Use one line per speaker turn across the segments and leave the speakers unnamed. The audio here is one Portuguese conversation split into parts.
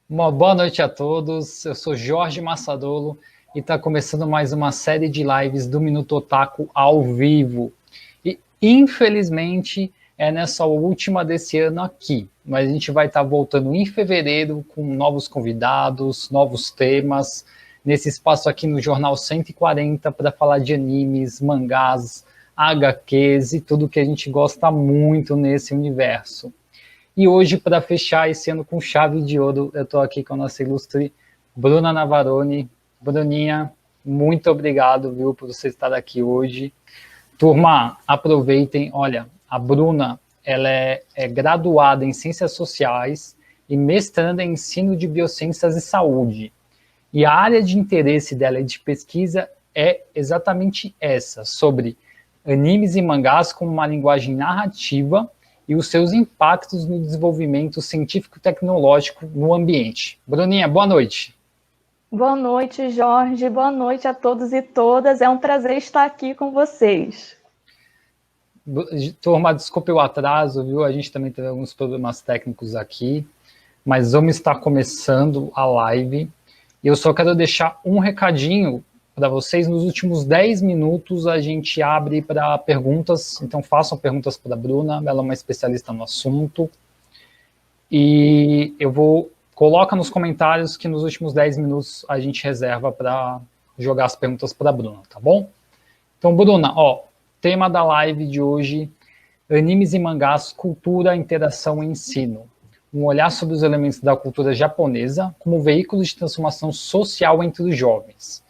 Uma boa noite a todos. Eu sou Jorge Massadolo e está começando mais uma série de lives do Minuto Otaku ao vivo. E infelizmente é nessa última desse ano aqui, mas a gente vai estar voltando em fevereiro com novos convidados, novos temas, nesse espaço aqui no Jornal 140 para falar de animes, mangás, HQs e tudo que a gente gosta muito nesse universo. E hoje, para fechar esse ano com chave de ouro, eu estou aqui com a nossa ilustre Bruna Navarone. Bruninha, muito obrigado, viu, por você estar aqui hoje. Turma, aproveitem. Olha, a Bruna, ela é graduada em Ciências Sociais e mestranda em Ensino de Biociências e Saúde. E a área de interesse dela e de pesquisa é exatamente essa, sobre animes e mangás com uma linguagem narrativa e os seus impactos no desenvolvimento científico e tecnológico no ambiente. Bruninha, boa noite.
Boa noite, Jorge. Boa noite a todos e todas. É um prazer estar aqui com vocês.
Turma, desculpe o atraso, viu? A gente também teve alguns problemas técnicos aqui, mas vamos estar começando a live. E eu só quero deixar um recadinho para vocês. Nos últimos 10 minutos a gente abre para perguntas, então façam perguntas para a Bruna, ela é uma especialista no assunto. E eu vou... Coloca nos comentários que nos últimos 10 minutos a gente reserva para jogar as perguntas para a Bruna, tá bom? Então, Bruna, tema da live de hoje, animes e mangás, cultura, interação e ensino. Um olhar sobre os elementos da cultura japonesa como veículo de transformação social entre os jovens.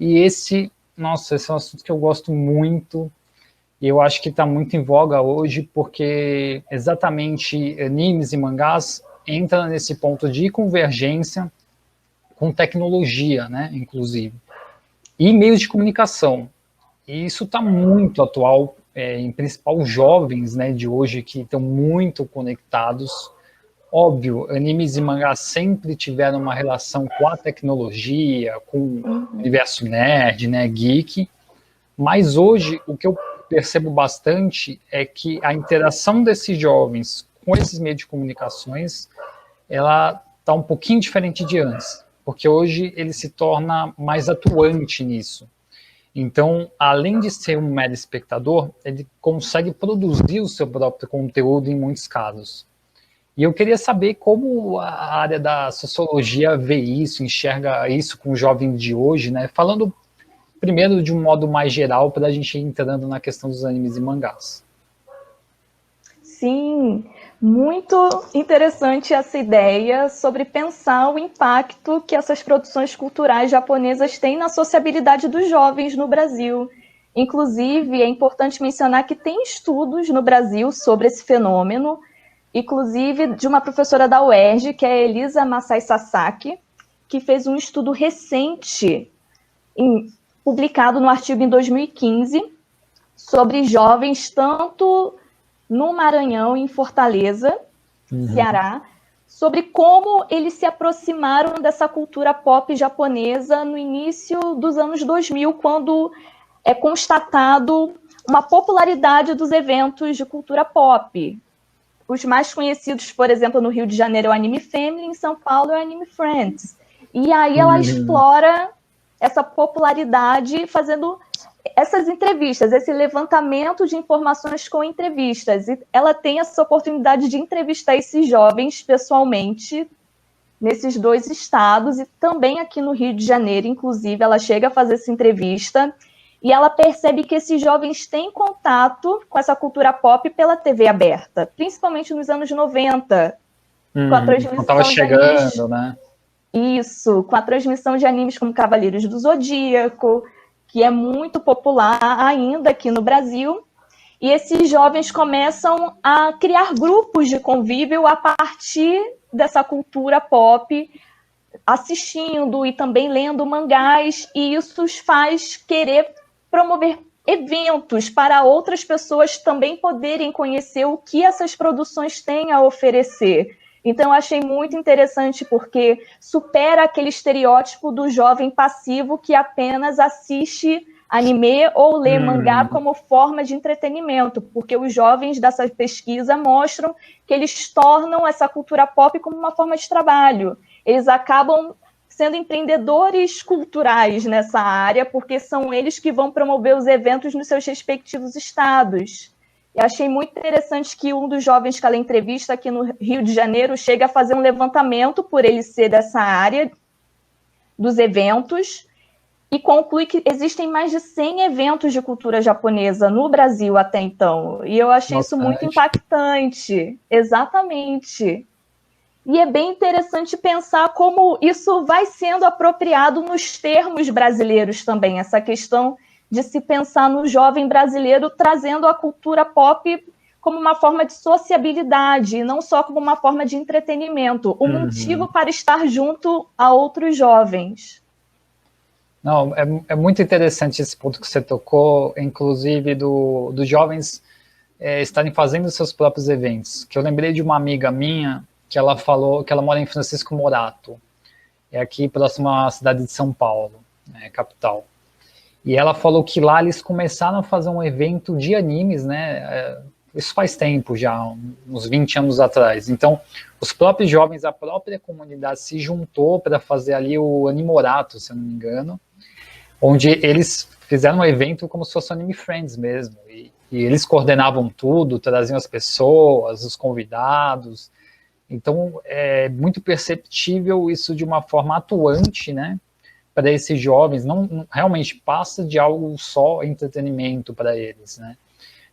E esse é um assunto que eu gosto muito, e eu acho que está muito em voga hoje, porque exatamente animes e mangás entram nesse ponto de convergência com tecnologia, né, inclusive, e meios de comunicação. E isso está muito atual, em principal os jovens, né, de hoje, que estão muito conectados. Óbvio, animes e mangás sempre tiveram uma relação com a tecnologia, com o universo nerd, né, geek, mas hoje o que eu percebo bastante é que a interação desses jovens com esses meios de comunicações, ela está um pouquinho diferente de antes, porque hoje ele se torna mais atuante nisso. Então, além de ser um mero espectador, ele consegue produzir o seu próprio conteúdo em muitos casos. E eu queria saber como a área da sociologia vê isso, enxerga isso com o jovem de hoje, né? Falando primeiro de um modo mais geral, para a gente ir entrando na questão dos animes e mangás.
Sim, muito interessante essa ideia sobre pensar o impacto que essas produções culturais japonesas têm na sociabilidade dos jovens no Brasil. Inclusive, é importante mencionar que tem estudos no Brasil sobre esse fenômeno, inclusive de uma professora da UERJ, que é Elisa Masai Sasaki, que fez um estudo recente, publicado no artigo em 2015, sobre jovens tanto no Maranhão e em Fortaleza, Ceará, sobre como eles se aproximaram dessa cultura pop japonesa no início dos anos 2000, quando é constatado uma popularidade dos eventos de cultura pop. Os mais conhecidos, por exemplo, no Rio de Janeiro é o Anime Family, em São Paulo é o Anime Friends. E aí ela explora essa popularidade fazendo essas entrevistas, esse levantamento de informações com entrevistas. E ela tem essa oportunidade de entrevistar esses jovens pessoalmente nesses dois estados e também aqui no Rio de Janeiro, inclusive, ela chega a fazer essa entrevista e ela percebe que esses jovens têm contato com essa cultura pop pela TV aberta, principalmente nos anos 90, com a transmissão
de animes, né?
Isso, com a transmissão de animes como Cavaleiros do Zodíaco, que é muito popular ainda aqui no Brasil, e esses jovens começam a criar grupos de convívio a partir dessa cultura pop, assistindo e também lendo mangás, e isso os faz querer promover eventos para outras pessoas também poderem conhecer o que essas produções têm a oferecer. Então, eu achei muito interessante porque supera aquele estereótipo do jovem passivo que apenas assiste anime ou lê mangá como forma de entretenimento, porque os jovens dessa pesquisa mostram que eles tornam essa cultura pop como uma forma de trabalho. eles acabam sendo empreendedores culturais nessa área, porque são eles que vão promover os eventos nos seus respectivos estados. Eu achei muito interessante que um dos jovens que ela entrevista aqui no Rio de Janeiro chega a fazer um levantamento por ele ser dessa área dos eventos e conclui que existem mais de 100 eventos de cultura japonesa no Brasil até então. E eu achei isso muito impactante. Exatamente. E é bem interessante pensar como isso vai sendo apropriado nos termos brasileiros também, essa questão de se pensar no jovem brasileiro trazendo a cultura pop como uma forma de sociabilidade, e não só como uma forma de entretenimento, um motivo para estar junto a outros jovens.
Não, é muito interessante esse ponto que você tocou, inclusive dos jovens estarem fazendo seus próprios eventos, que eu lembrei de uma amiga minha que ela falou que ela mora em Francisco Morato, é aqui próximo à cidade de São Paulo, capital. E ela falou que lá eles começaram a fazer um evento de animes, né? Isso faz tempo já, uns 20 anos atrás. Então, os próprios jovens, a própria comunidade se juntou para fazer ali o Animorato, se eu não me engano, onde eles fizeram um evento como se fosse Anime Friends mesmo. E eles coordenavam tudo, traziam as pessoas, os convidados. Então, é muito perceptível isso de uma forma atuante, né, para esses jovens. Não realmente passa de algo só entretenimento para eles, né,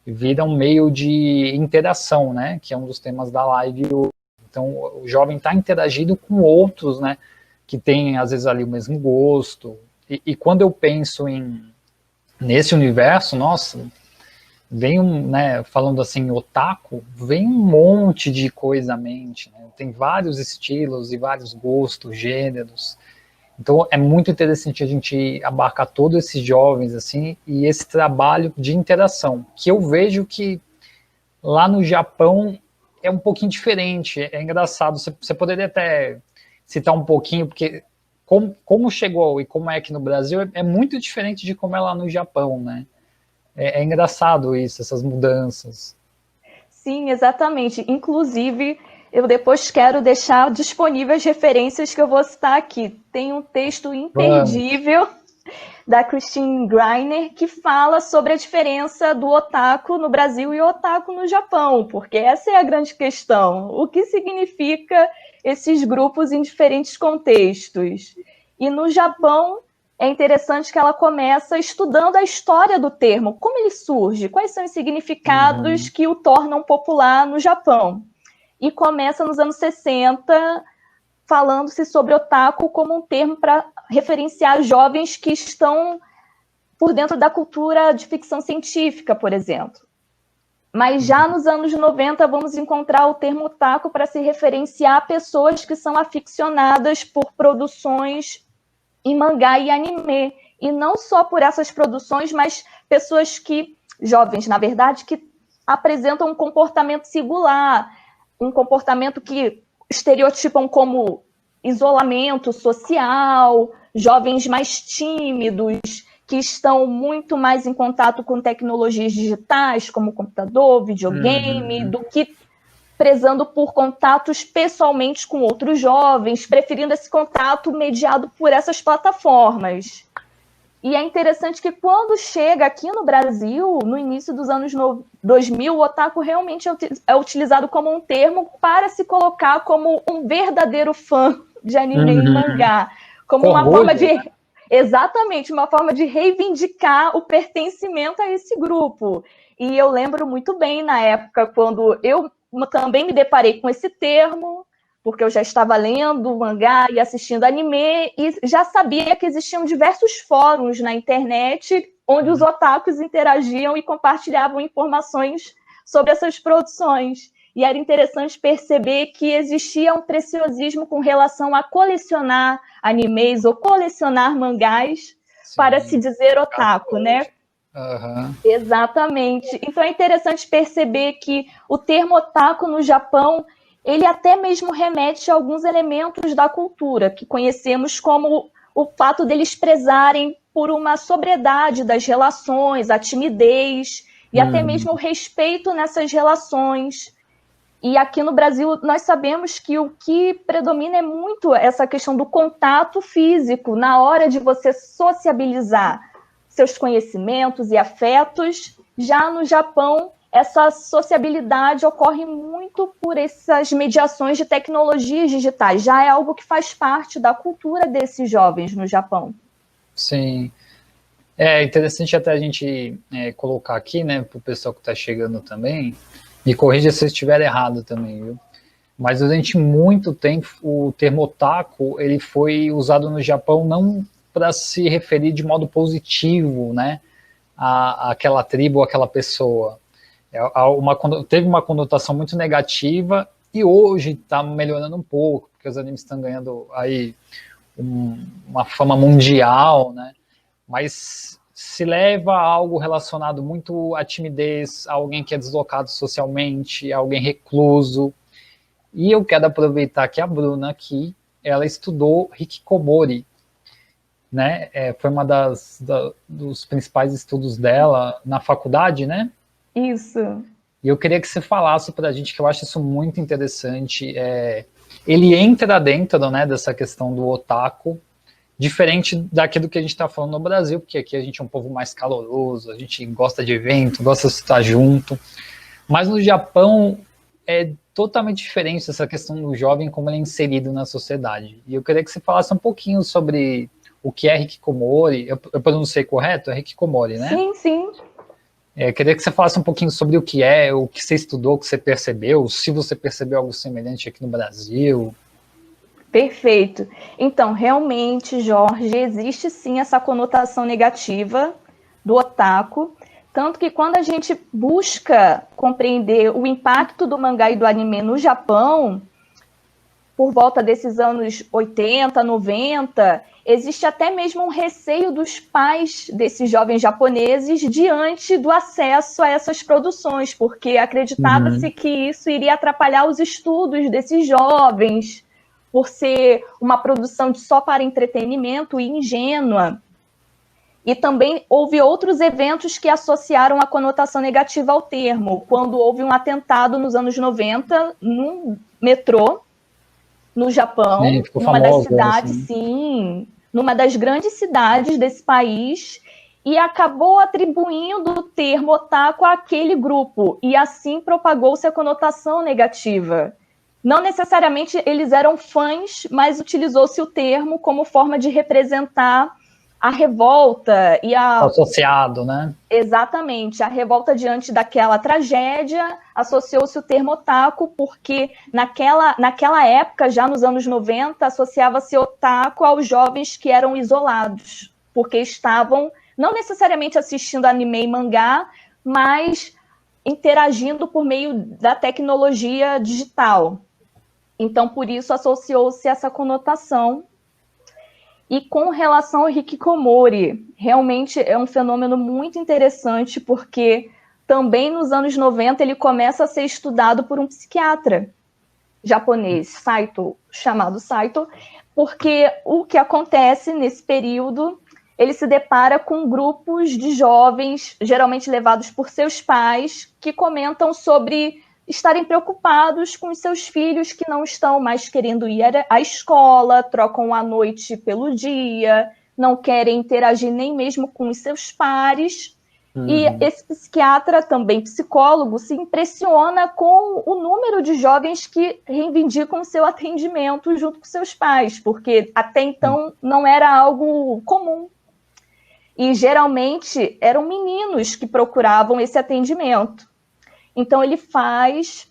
vira um meio de interação, né, que é um dos temas da live. Então, o jovem está interagindo com outros, né, que têm, às vezes, ali o mesmo gosto. E quando eu penso nesse universo, nossa, vem né, falando assim, otaku, vem um monte de coisa à mente, né? Tem vários estilos e vários gostos, gêneros. Então é muito interessante a gente abarcar todos esses jovens assim e esse trabalho de interação, que eu vejo que lá no Japão é um pouquinho diferente, é engraçado. Você poderia até citar um pouquinho, porque como chegou e como é aqui no Brasil é muito diferente de como é lá no Japão, né? É engraçado isso, essas mudanças.
Sim, exatamente. Inclusive, eu depois quero deixar disponíveis as referências que eu vou citar aqui. Tem um texto imperdível da Christine Greiner que fala sobre a diferença do otaku no Brasil e o otaku no Japão, porque essa é a grande questão. O que significa esses grupos em diferentes contextos? E no Japão, é interessante que ela começa estudando a história do termo, como ele surge, quais são os significados que o tornam popular no Japão. E começa nos anos 60, falando-se sobre otaku como um termo para referenciar jovens que estão por dentro da cultura de ficção científica, por exemplo. Mas já nos anos 90 vamos encontrar o termo otaku para se referenciar a pessoas que são aficionadas por produções em mangá e anime, e não só por essas produções, mas pessoas jovens, na verdade, que apresentam um comportamento singular, um comportamento que estereotipam como isolamento social, jovens mais tímidos, que estão muito mais em contato com tecnologias digitais, como computador, videogame, do que prezando por contatos pessoalmente com outros jovens, preferindo esse contato mediado por essas plataformas. E é interessante que quando chega aqui no Brasil, no início dos anos 2000, o otaku realmente é utilizado como um termo para se colocar como um verdadeiro fã de anime e mangá, como uma forma de... Exatamente, uma forma de reivindicar o pertencimento a esse grupo. E eu lembro muito bem na época, quando eu também me deparei com esse termo, porque eu já estava lendo mangá e assistindo anime, e já sabia que existiam diversos fóruns na internet onde os otakus interagiam e compartilhavam informações sobre essas produções. E era interessante perceber que existia um preciosismo com relação a colecionar animes ou colecionar mangás para se dizer otaku, né? Exatamente. Então é interessante perceber que o termo otaku no Japão, ele até mesmo remete a alguns elementos da cultura que conhecemos, como o fato deles prezarem por uma sobriedade das relações, a timidez e até mesmo o respeito nessas relações. E aqui no Brasil, nós sabemos que o que predomina é muito essa questão do contato físico, na hora de você sociabilizar seus conhecimentos e afetos. Já no Japão, essa sociabilidade ocorre muito por essas mediações de tecnologias digitais. Já é algo que faz parte da cultura desses jovens no Japão.
Sim. É interessante até a gente colocar aqui, né, para o pessoal que está chegando também. Me corrija se eu estiver errado também, viu? Mas durante muito tempo o termo otaku ele foi usado no Japão não para se referir de modo positivo, né, àquela tribo ou àquela pessoa. Teve uma conotação muito negativa e hoje está melhorando um pouco, porque os animes estão ganhando aí uma fama mundial, né? Mas se leva a algo relacionado muito à timidez, a alguém que é deslocado socialmente, a alguém recluso. E eu quero aproveitar que a Bruna aqui, ela estudou hikikomori, né? Foi uma dos principais estudos dela na faculdade, né?
Isso.
E eu queria que você falasse para a gente, que eu acho isso muito interessante. Ele entra dentro, né, dessa questão do otaku, diferente daquilo que a gente está falando no Brasil, porque aqui a gente é um povo mais caloroso, a gente gosta de evento, gosta de estar junto. Mas no Japão é totalmente diferente essa questão do jovem, como ele é inserido na sociedade. E eu queria que você falasse um pouquinho sobre o que é hikikomori. Eu pronunciei correto? É hikikomori, né?
Sim, sim.
Queria que você falasse um pouquinho sobre o que é, o que você estudou, o que você percebeu, se você percebeu algo semelhante aqui no Brasil.
Perfeito. Então, realmente, Jorge, existe sim essa conotação negativa do otaku, tanto que quando a gente busca compreender o impacto do mangá e do anime no Japão, por volta desses anos 80, 90, existe até mesmo um receio dos pais desses jovens japoneses diante do acesso a essas produções, porque acreditava-se que isso iria atrapalhar os estudos desses jovens, por ser uma produção só para entretenimento e ingênua. E também houve outros eventos que associaram a conotação negativa ao termo, quando houve um atentado nos anos 90 num metrô, no Japão, numa das cidades, assim. Sim, numa das grandes cidades desse país, e acabou atribuindo o termo otaku àquele grupo, e assim propagou-se a conotação negativa. Não necessariamente eles eram fãs, mas utilizou-se o termo como forma de representar a revolta e
associado, né?
Exatamente, a revolta diante daquela tragédia, associou-se o termo otaku, porque naquela época, já nos anos 90, associava-se otaku aos jovens que eram isolados, porque estavam não necessariamente assistindo anime e mangá, mas interagindo por meio da tecnologia digital. Então, por isso, associou-se essa conotação. E com relação ao hikikomori, realmente é um fenômeno muito interessante, porque também nos anos 90 ele começa a ser estudado por um psiquiatra japonês, chamado Saito, porque o que acontece nesse período, ele se depara com grupos de jovens, geralmente levados por seus pais, que comentam sobre estarem preocupados com os seus filhos que não estão mais querendo ir à escola, trocam a noite pelo dia, não querem interagir nem mesmo com os seus pares. E esse psiquiatra, também psicólogo, se impressiona com o número de jovens que reivindicam o seu atendimento junto com seus pais, porque até então não era algo comum. E geralmente eram meninos que procuravam esse atendimento. Então, ele faz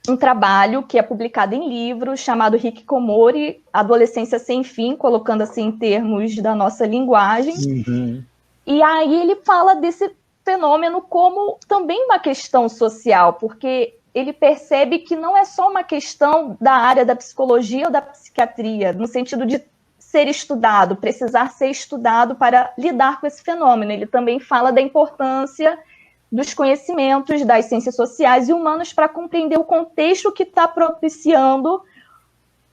um trabalho que é publicado em livro, chamado Hikikomori, Adolescência Sem Fim, colocando assim em termos da nossa linguagem. E aí ele fala desse fenômeno como também uma questão social, porque ele percebe que não é só uma questão da área da psicologia ou da psiquiatria, no sentido de ser estudado, precisar ser estudado para lidar com esse fenômeno. Ele também fala da importância dos conhecimentos das ciências sociais e humanas para compreender o contexto que está propiciando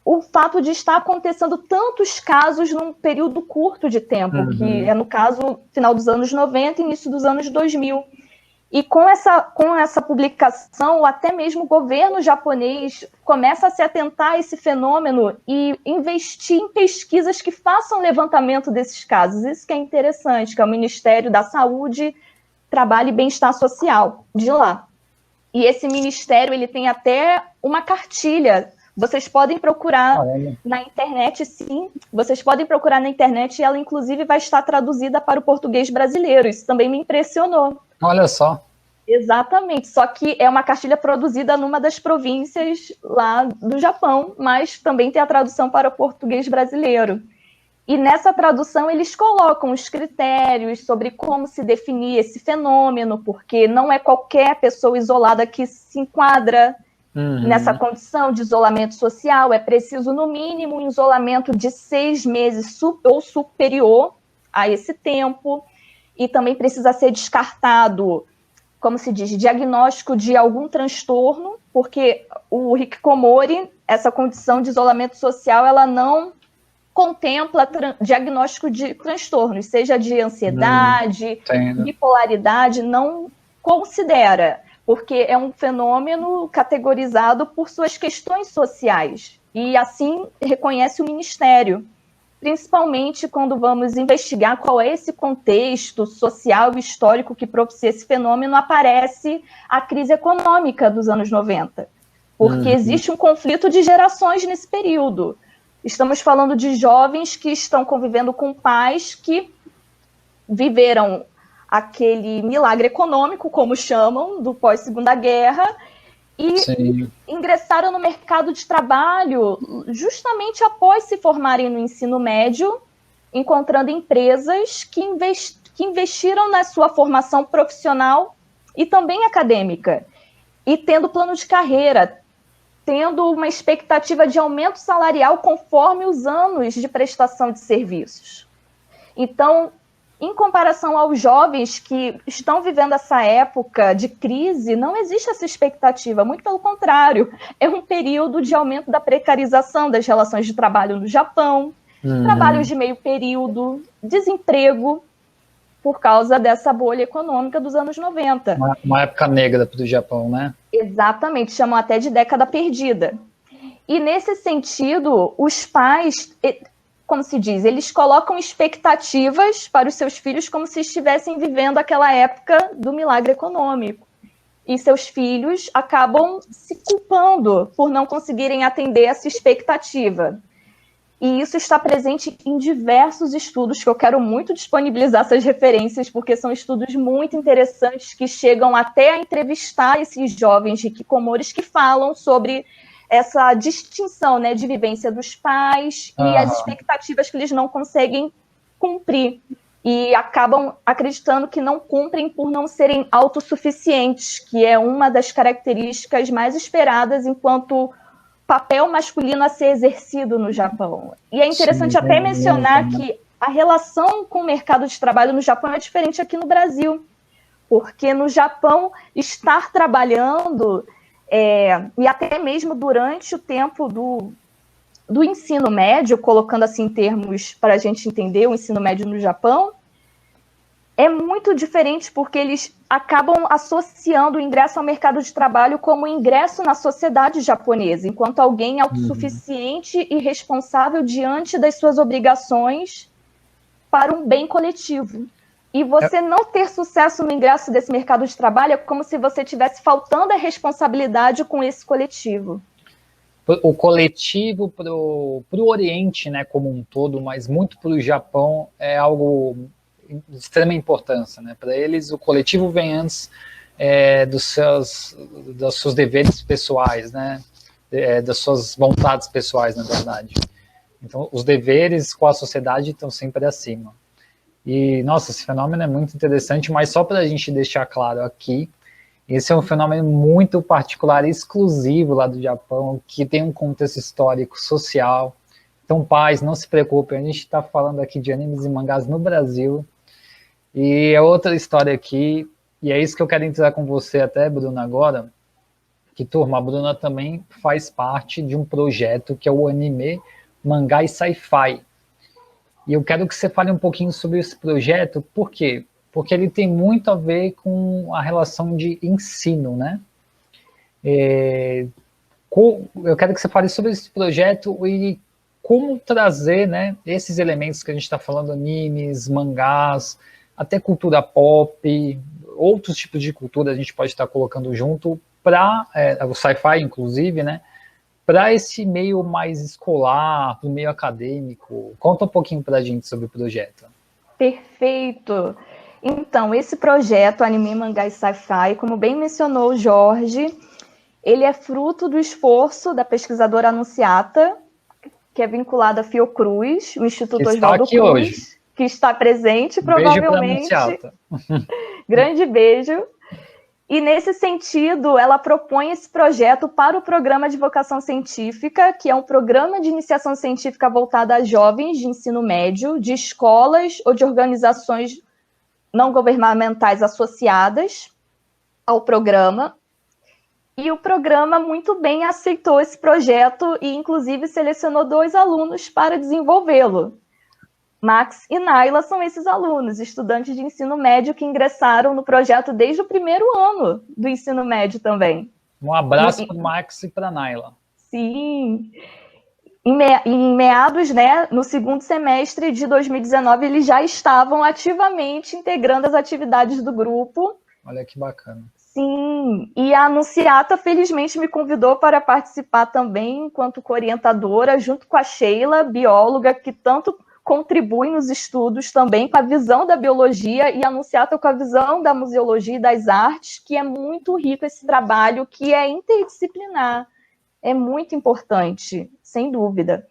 o fato de estar acontecendo tantos casos num período curto de tempo, que é, no caso, final dos anos 90 e início dos anos 2000. E com essa publicação, até mesmo o governo japonês começa a se atentar a esse fenômeno e investir em pesquisas que façam levantamento desses casos. Isso que é interessante, que é o Ministério da Saúde, Trabalho e Bem-Estar Social de lá. E esse ministério, ele tem até uma cartilha. Vocês podem procurar na internet, sim. Vocês podem procurar na internet e ela, inclusive, vai estar traduzida para o português brasileiro. Isso também me impressionou.
Olha só.
Exatamente. Só que é uma cartilha produzida numa das províncias lá do Japão, mas também tem a tradução para o português brasileiro. E nessa tradução eles colocam os critérios sobre como se definir esse fenômeno, porque não é qualquer pessoa isolada que se enquadra nessa condição de isolamento social. É preciso, no mínimo, um isolamento de 6 meses ou superior a esse tempo. E também precisa ser descartado, como se diz, diagnóstico de algum transtorno, porque o hikikomori, essa condição de isolamento social, ela não contempla diagnóstico de transtornos, seja de ansiedade, bipolaridade, não considera, porque é um fenômeno categorizado por suas questões sociais, e assim reconhece o Ministério, principalmente quando vamos investigar qual é esse contexto social e histórico que propicia esse fenômeno, aparece a crise econômica dos anos 90, porque existe um conflito de gerações nesse período. Estamos falando de jovens que estão convivendo com pais que viveram aquele milagre econômico, como chamam, do pós-Segunda Guerra, e ingressaram no mercado de trabalho justamente após se formarem no ensino médio, encontrando empresas que investiram na sua formação profissional e também acadêmica, e tendo plano de carreira, tendo uma expectativa de aumento salarial conforme os anos de prestação de serviços. Então, em comparação aos jovens que estão vivendo essa época de crise, não existe essa expectativa, muito pelo contrário, é um período de aumento da precarização das relações de trabalho no Japão, trabalhos de meio período, desemprego, por causa dessa bolha econômica dos anos 90.
Uma época negra para o Japão, né?
Exatamente, chamam até de década perdida. E nesse sentido, os pais, como se diz, eles colocam expectativas para os seus filhos como se estivessem vivendo aquela época do milagre econômico. E seus filhos acabam se culpando por não conseguirem atender essa expectativa. E isso está presente em diversos estudos, que eu quero muito disponibilizar essas referências, porque são estudos muito interessantes que chegam até a entrevistar esses jovens hikikomoris que falam sobre essa distinção, né, de vivência dos pais e as expectativas que eles não conseguem cumprir. E acabam acreditando que não cumprem por não serem autossuficientes, que é uma das características mais esperadas enquanto papel masculino a ser exercido no Japão. E é interessante até mencionar que a relação com o mercado de trabalho no Japão é diferente aqui no Brasil, porque no Japão estar trabalhando, e até mesmo durante o tempo do ensino médio, colocando assim em termos para a gente entender o ensino médio no Japão, é muito diferente porque eles acabam associando o ingresso ao mercado de trabalho como ingresso na sociedade japonesa, enquanto alguém autossuficiente e responsável diante das suas obrigações para um bem coletivo. E você não ter sucesso no ingresso desse mercado de trabalho é como se você estivesse faltando a responsabilidade com esse coletivo.
O coletivo para o Oriente, né, como um todo, mas muito para o Japão, é algo de extrema importância, né? Para eles, o coletivo vem antes dos seus deveres pessoais, né? Das suas vontades pessoais, na verdade. Então, os deveres com a sociedade estão sempre acima. E, nossa, esse fenômeno é muito interessante, mas só para a gente deixar claro aqui, esse é um fenômeno muito particular e exclusivo lá do Japão, que tem um contexto histórico, social. Então, pais, não se preocupem, a gente está falando aqui de animes e mangás no Brasil, e é outra história aqui, e é isso que eu quero entrar com você até, Bruna, agora, que, turma, a Bruna também faz parte de um projeto que é o Anime, Mangá e Sci-Fi. E eu quero que você fale um pouquinho sobre esse projeto, por quê? porque ele tem muito a ver com a relação de ensino, né? Eu quero que você fale sobre esse projeto e como trazer, né, esses elementos que a gente está falando, animes, mangás, até cultura pop, outros tipos de cultura a gente pode estar colocando junto para o sci-fi, inclusive, né, para esse meio mais escolar, para o meio acadêmico. Conta um pouquinho para a gente sobre o projeto.
Perfeito! Então, esse projeto, Anime, Mangá e Sci-Fi, como bem mencionou o Jorge, ele é fruto do esforço da pesquisadora Anunciata, que é vinculada à Fiocruz, o Instituto Oswaldo Cruz, hoje, que está presente, provavelmente.
Beijo para Anunciata.
Grande beijo. E, nesse sentido, ela propõe esse projeto para o Programa de Vocação Científica, que é um programa de iniciação científica voltado a jovens de ensino médio, de escolas ou de organizações não governamentais associadas ao programa. E o programa muito bem aceitou esse projeto e, inclusive, selecionou 2 alunos para desenvolvê-lo. Max e Naila são esses alunos, estudantes de ensino médio que ingressaram no projeto desde o primeiro ano do ensino médio também.
Um abraço para o Max e para a Naila.
Sim. Em meados, né, no segundo semestre de 2019, eles já estavam ativamente integrando as atividades do grupo.
Olha que bacana.
Sim, e a Anunciata, felizmente, me convidou para participar também, enquanto co-orientadora, junto com a Sheila, bióloga, que tanto contribui nos estudos também com a visão da biologia, e a Anunciata com a visão da museologia e das artes, que é muito rico esse trabalho, que é interdisciplinar. É muito importante, sem dúvida.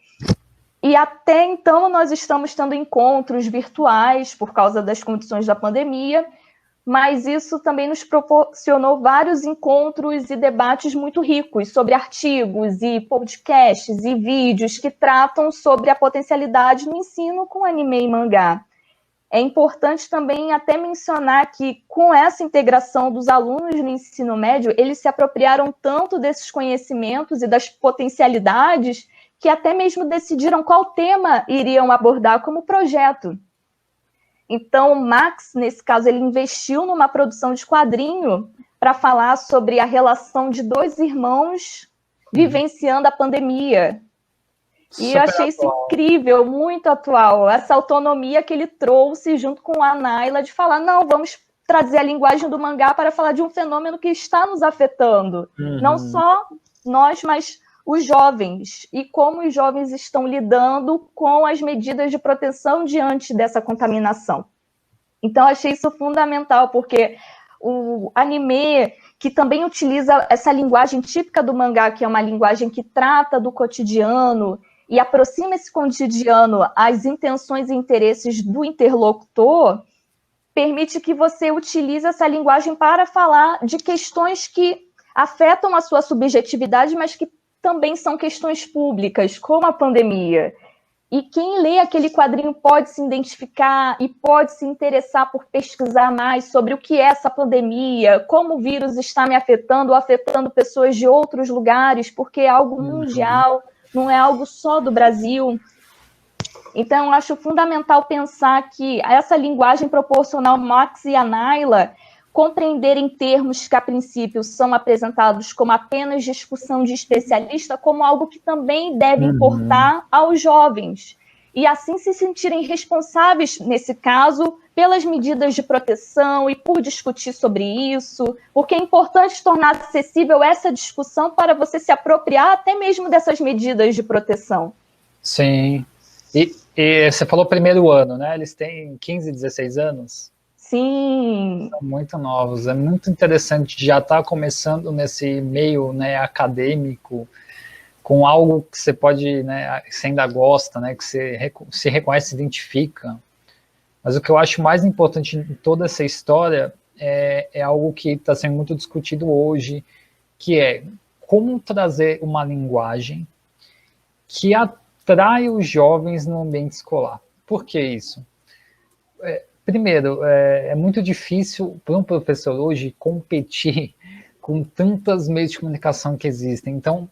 E até então nós estamos tendo encontros virtuais por causa das condições da pandemia, mas isso também nos proporcionou vários encontros e debates muito ricos sobre artigos e podcasts e vídeos que tratam sobre a potencialidade no ensino com anime e mangá. É importante também até mencionar que, com essa integração dos alunos no ensino médio, eles se apropriaram tanto desses conhecimentos e das potencialidades que até mesmo decidiram qual tema iriam abordar como projeto. Então, o Max, nesse caso, ele investiu numa produção de quadrinho para falar sobre a relação de 2 irmãos vivenciando a pandemia. E eu achei isso incrível, muito atual. Essa autonomia que ele trouxe junto com a Naila de falar, não, vamos trazer a linguagem do mangá para falar de um fenômeno que está nos afetando. Não só nós, mas os jovens, e como os jovens estão lidando com as medidas de proteção diante dessa contaminação. Então, achei isso fundamental, porque o anime, que também utiliza essa linguagem típica do mangá, que é uma linguagem que trata do cotidiano e aproxima esse cotidiano às intenções e interesses do interlocutor, permite que você utilize essa linguagem para falar de questões que afetam a sua subjetividade, mas que também são questões públicas, como a pandemia. E quem lê aquele quadrinho pode se identificar e pode se interessar por pesquisar mais sobre o que é essa pandemia, como o vírus está me afetando ou afetando pessoas de outros lugares, porque é algo mundial, não é algo só do Brasil. Então, eu acho fundamental pensar que essa linguagem proporcional ao Max e a Naila compreenderem termos que, a princípio, são apresentados como apenas discussão de especialista, como algo que também deve importar aos jovens. E assim se sentirem responsáveis, nesse caso, pelas medidas de proteção e por discutir sobre isso, porque é importante tornar acessível essa discussão para você se apropriar até mesmo dessas medidas de proteção.
Sim. E você falou primeiro ano, né? Eles têm 15, 16 anos?
Sim.
São muito novos. É muito interessante já estar começando nesse meio, né, acadêmico, com algo que você pode, né, você ainda gosta, né, que você se reconhece, se identifica. Mas o que eu acho mais importante em toda essa história é algo que está sendo muito discutido hoje, que é como trazer uma linguagem que atrai os jovens no ambiente escolar. Por que isso? Primeiro, é muito difícil para um professor hoje competir com tantos meios de comunicação que existem. Então,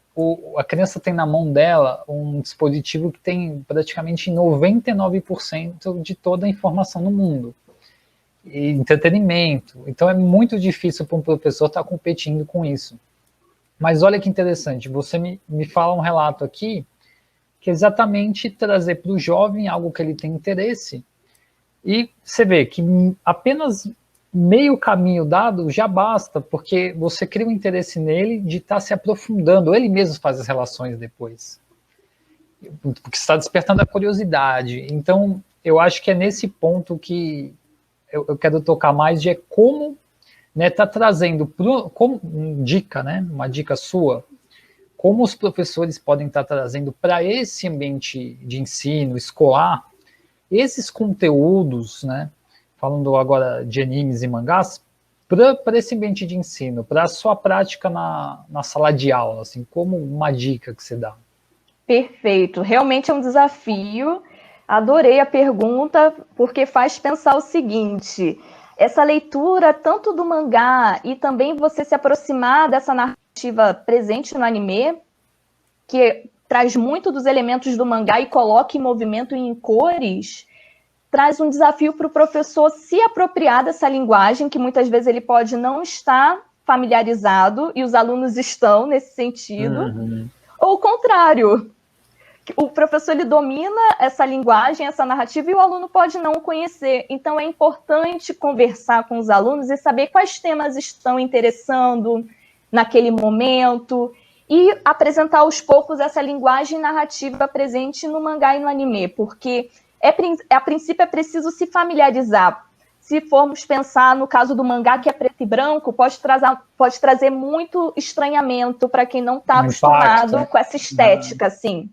a criança tem na mão dela um dispositivo que tem praticamente 99% de toda a informação no mundo. e entretenimento. Então é muito difícil para um professor estar competindo com isso. Mas olha que interessante, você me fala um relato aqui que é exatamente trazer para o jovem algo que ele tem interesse, e você vê que apenas meio caminho dado já basta, porque você cria um interesse nele de estar se aprofundando, ele mesmo faz as relações depois, porque está despertando a curiosidade. Então, eu acho que é nesse ponto que eu quero tocar mais, de como, né, tá trazendo, como dica, né, uma dica sua, como os professores podem estar trazendo para esse ambiente de ensino escolar esses conteúdos, né, falando agora de animes e mangás, para esse ambiente de ensino, para a sua prática na sala de aula, assim, como uma dica que você dá.
Perfeito, realmente é um desafio. Adorei a pergunta, porque faz pensar o seguinte: essa leitura tanto do mangá e também você se aproximar dessa narrativa presente no anime, que traz muito dos elementos do mangá e coloca em movimento e em cores, traz um desafio para o professor se apropriar dessa linguagem, que muitas vezes ele pode não estar familiarizado, e os alunos estão nesse sentido, ou o contrário. O professor ele domina essa linguagem, essa narrativa, e o aluno pode não conhecer. Então, é importante conversar com os alunos e saber quais temas estão interessando naquele momento e apresentar aos poucos essa linguagem narrativa presente no mangá e no anime, porque a princípio é preciso se familiarizar. Se formos pensar no caso do mangá, que é preto e branco, pode trazer muito estranhamento para quem não está acostumado com essa estética, assim.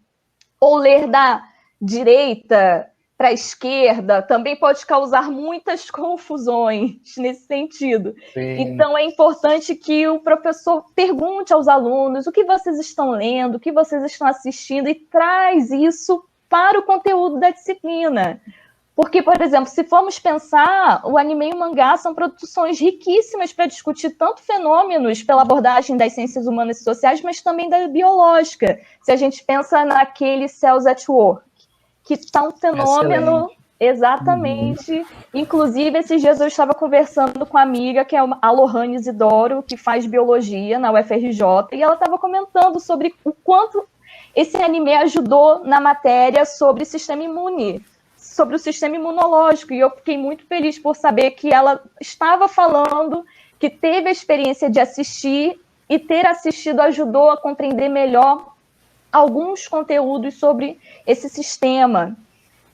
Ou ler da direita para a esquerda também pode causar muitas confusões nesse sentido. Sim. Então, é importante que o professor pergunte aos alunos o que vocês estão lendo, o que vocês estão assistindo, e traz isso para o conteúdo da disciplina. Porque, por exemplo, se formos pensar, o anime e o mangá são produções riquíssimas para discutir tanto fenômenos pela abordagem das ciências humanas e sociais, mas também da biológica. Se a gente pensa naquele Cells at Work, que está um fenômeno... Exatamente. Inclusive, esses dias eu estava conversando com uma amiga, que é a Lohane Isidoro, que faz biologia na UFRJ, e ela estava comentando sobre o quanto esse anime ajudou na matéria sobre sistema imune, sobre o sistema imunológico, e eu fiquei muito feliz por saber que ela estava falando que teve a experiência de assistir, e ter assistido ajudou a compreender melhor alguns conteúdos sobre esse sistema.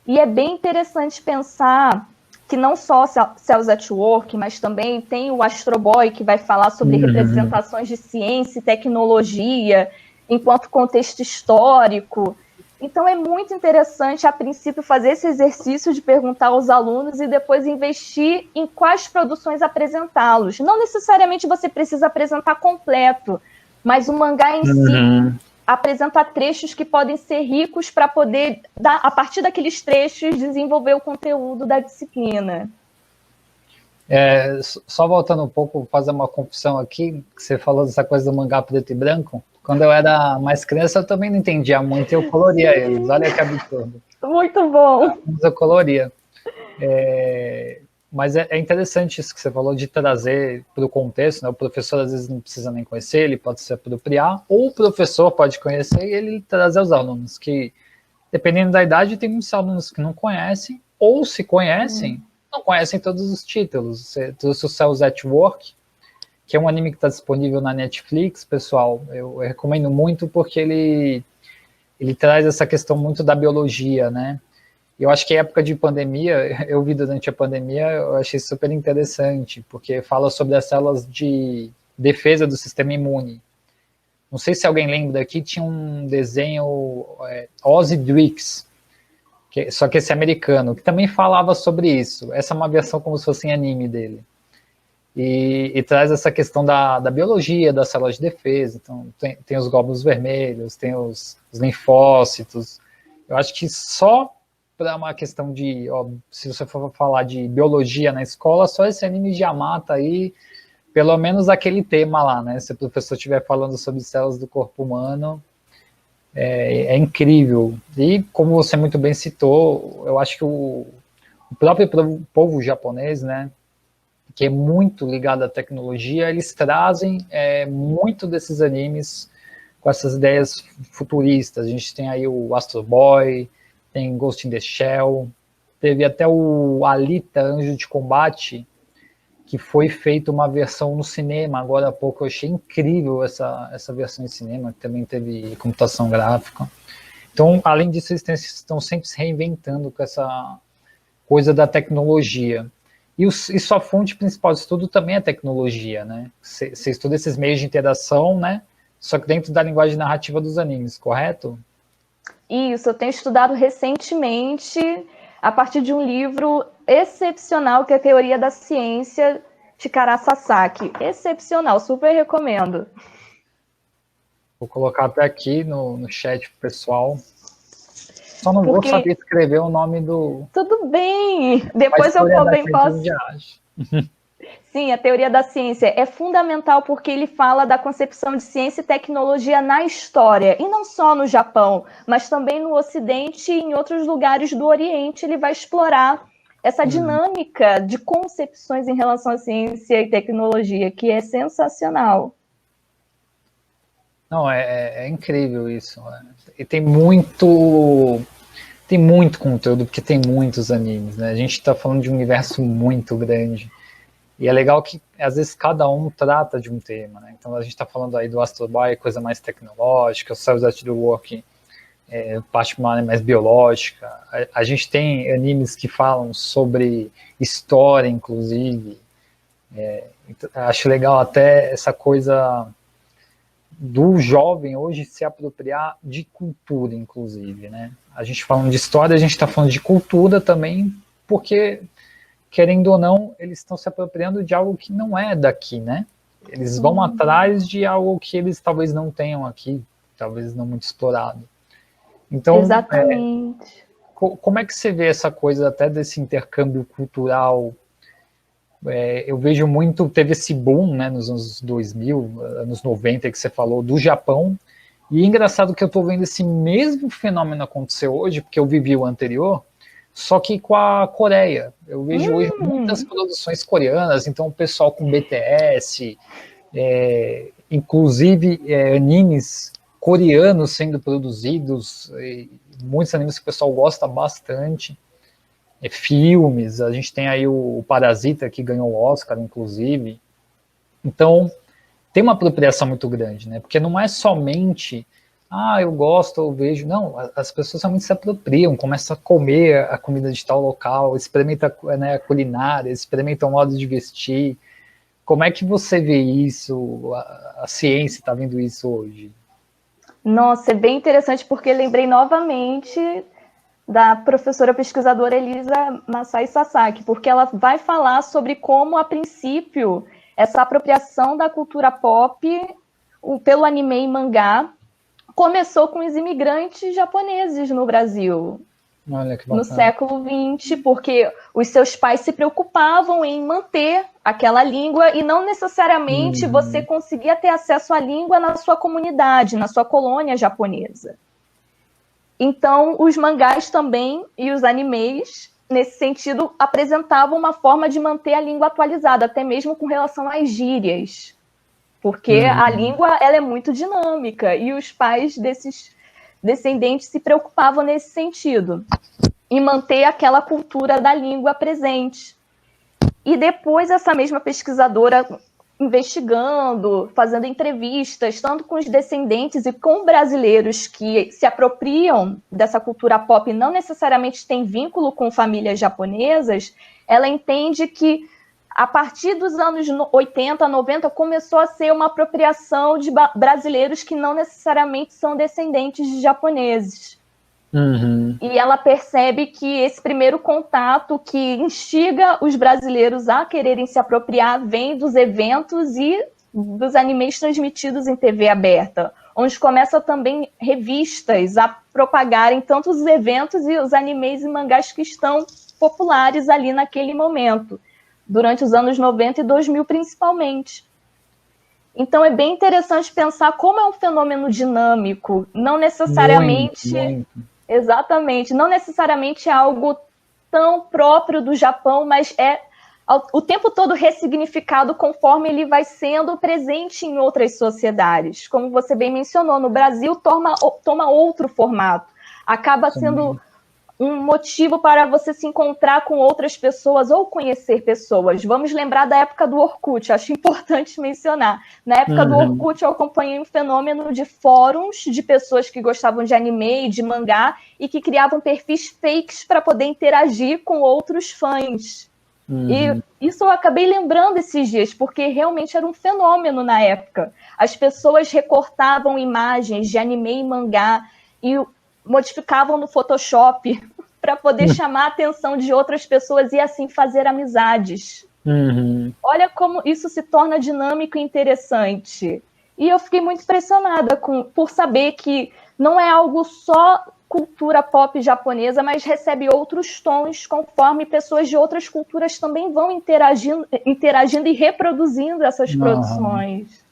E é bem interessante pensar que não só Cells at Work, mas também tem o Astro Boy, que vai falar sobre representações de ciência e tecnologia enquanto contexto histórico. Então, é muito interessante, a princípio, fazer esse exercício de perguntar aos alunos e depois investir em quais produções apresentá-los. Não necessariamente você precisa apresentar completo, mas o mangá em si apresenta trechos que podem ser ricos para poder, a partir daqueles trechos, desenvolver o conteúdo da disciplina.
Só voltando um pouco, fazer uma confissão aqui, que você falou dessa coisa do mangá preto e branco. Quando eu era mais criança, eu também não entendia muito, eu coloria eles. Olha que absurdo.
Muito bom.
Eu coloria. Mas é interessante isso que você falou, de trazer para o contexto, né? O professor às vezes não precisa nem conhecer, ele pode se apropriar, ou o professor pode conhecer e ele trazer aos alunos, que dependendo da idade, tem muitos alunos que não conhecem, ou se conhecem, não conhecem todos os títulos. Você trouxe o Cells at Work, que é um anime que está disponível na Netflix, pessoal, eu recomendo muito, porque ele traz essa questão muito da biologia, né? Eu acho que a época de pandemia, eu vi durante a pandemia, eu achei super interessante, porque fala sobre as células de defesa do sistema imune. Não sei se alguém lembra aqui, tinha um desenho, Ozzy Drix, só que esse americano, que também falava sobre isso. Essa é uma versão como se fosse em anime dele. E traz essa questão da biologia, das células de defesa. Então, tem os glóbulos vermelhos, tem os linfócitos. Eu acho que só para uma questão de, se você for falar de biologia na escola, só esse anime já mata aí, pelo menos aquele tema lá, né? Se o professor estiver falando sobre células do corpo humano, é incrível. E como você muito bem citou, eu acho que o próprio povo japonês, né, que é muito ligado à tecnologia, eles trazem muito desses animes com essas ideias futuristas. A gente tem aí o Astro Boy, tem Ghost in the Shell, teve até o Alita, Anjo de Combate, que foi feita uma versão no cinema agora há pouco. Eu achei incrível essa versão em cinema, que também teve computação gráfica. Então, além disso, eles estão sempre se reinventando com essa coisa da tecnologia. E sua fonte principal de estudo também é tecnologia, né? Você estuda esses meios de interação, né? Só que dentro da linguagem narrativa dos animes, correto?
Isso, eu tenho estudado recentemente a partir de um livro excepcional, que é a Teoria da Ciência, de Kara Sasaki. Excepcional, super recomendo.
Vou colocar até aqui no chat pro pessoal. Só não vou saber escrever o nome do...
Tudo bem, depois eu também posso... Sim, a teoria da ciência é fundamental porque ele fala da concepção de ciência e tecnologia na história, e não só no Japão, mas também no Ocidente e em outros lugares do Oriente. Ele vai explorar essa dinâmica de concepções em relação à ciência e tecnologia, que é sensacional.
Não, é incrível isso. E tem muito conteúdo, porque tem muitos animes, né? A gente está falando de um universo muito grande. E é legal que, às vezes, cada um trata de um tema, né? Então, a gente está falando aí do Astro Boy, coisa mais tecnológica, o Cells at the Work, parte mais biológica. A gente tem animes que falam sobre história, inclusive. Então, acho legal até essa coisa do jovem hoje se apropriar de cultura, inclusive, né? A gente falando de história, a gente está falando de cultura também, porque, querendo ou não, eles estão se apropriando de algo que não é daqui, né? Eles vão atrás de algo que eles talvez não tenham aqui, talvez não muito explorado. Então,
exatamente.
Como é que você vê essa coisa até desse intercâmbio cultural? Eu vejo muito, teve esse boom, né, nos anos 2000, anos 90, que você falou, do Japão, e é engraçado que eu estou vendo esse mesmo fenômeno acontecer hoje, porque eu vivi o anterior, só que com a Coreia. Eu vejo hoje muitas produções coreanas, então o pessoal com BTS, inclusive animes coreanos sendo produzidos, muitos animes que o pessoal gosta bastante, filmes, a gente tem aí o Parasita, que ganhou o Oscar, inclusive. Então, tem uma apropriação muito grande, né? Porque não é somente, eu gosto, eu vejo. Não, as pessoas realmente se apropriam, começam a comer a comida de tal local, experimentam, né, a culinária, experimentam o modo de vestir. Como é que você vê isso? A ciência está vendo isso hoje?
Nossa, é bem interessante, porque lembrei novamente da professora pesquisadora Elisa Masai Sasaki, porque ela vai falar sobre como, a princípio, essa apropriação da cultura pop pelo anime e mangá começou com os imigrantes japoneses no Brasil.
Olha que
no século XX, porque os seus pais se preocupavam em manter aquela língua e não necessariamente você conseguia ter acesso à língua na sua comunidade, na sua colônia japonesa. Então, os mangás também e os animes, nesse sentido, apresentavam uma forma de manter a língua atualizada, até mesmo com relação às gírias, porque a língua ela é muito dinâmica e os pais desses descendentes se preocupavam nesse sentido, em manter aquela cultura da língua presente. E depois essa mesma pesquisadora, investigando, fazendo entrevistas, tanto com os descendentes e com brasileiros que se apropriam dessa cultura pop e não necessariamente têm vínculo com famílias japonesas, ela entende que a partir dos anos 80, 90, começou a ser uma apropriação de brasileiros que não necessariamente são descendentes de japoneses. E ela percebe que esse primeiro contato que instiga os brasileiros a quererem se apropriar vem dos eventos e dos animes transmitidos em TV aberta, onde começa também revistas a propagarem tanto os eventos e os animes e mangás que estão populares ali naquele momento, durante os anos 90 e 2000 principalmente. Então é bem interessante pensar como é um fenômeno dinâmico, não necessariamente...
Muito.
Exatamente, não necessariamente é algo tão próprio do Japão, mas é o tempo todo ressignificado conforme ele vai sendo presente em outras sociedades. Como você bem mencionou, no Brasil toma outro formato. Acaba sendo um motivo para você se encontrar com outras pessoas ou conhecer pessoas. Vamos lembrar da época do Orkut, acho importante mencionar. Na época do Orkut, eu acompanhei um fenômeno de fóruns de pessoas que gostavam de anime e de mangá e que criavam perfis fakes para poder interagir com outros fãs. E isso eu acabei lembrando esses dias, porque realmente era um fenômeno na época. As pessoas recortavam imagens de anime e mangá e modificavam no Photoshop para poder chamar a atenção de outras pessoas e assim fazer amizades. Olha como isso se torna dinâmico e interessante. E eu fiquei muito impressionada por saber que não é algo só cultura pop japonesa, mas recebe outros tons conforme pessoas de outras culturas também vão interagindo e reproduzindo essas produções.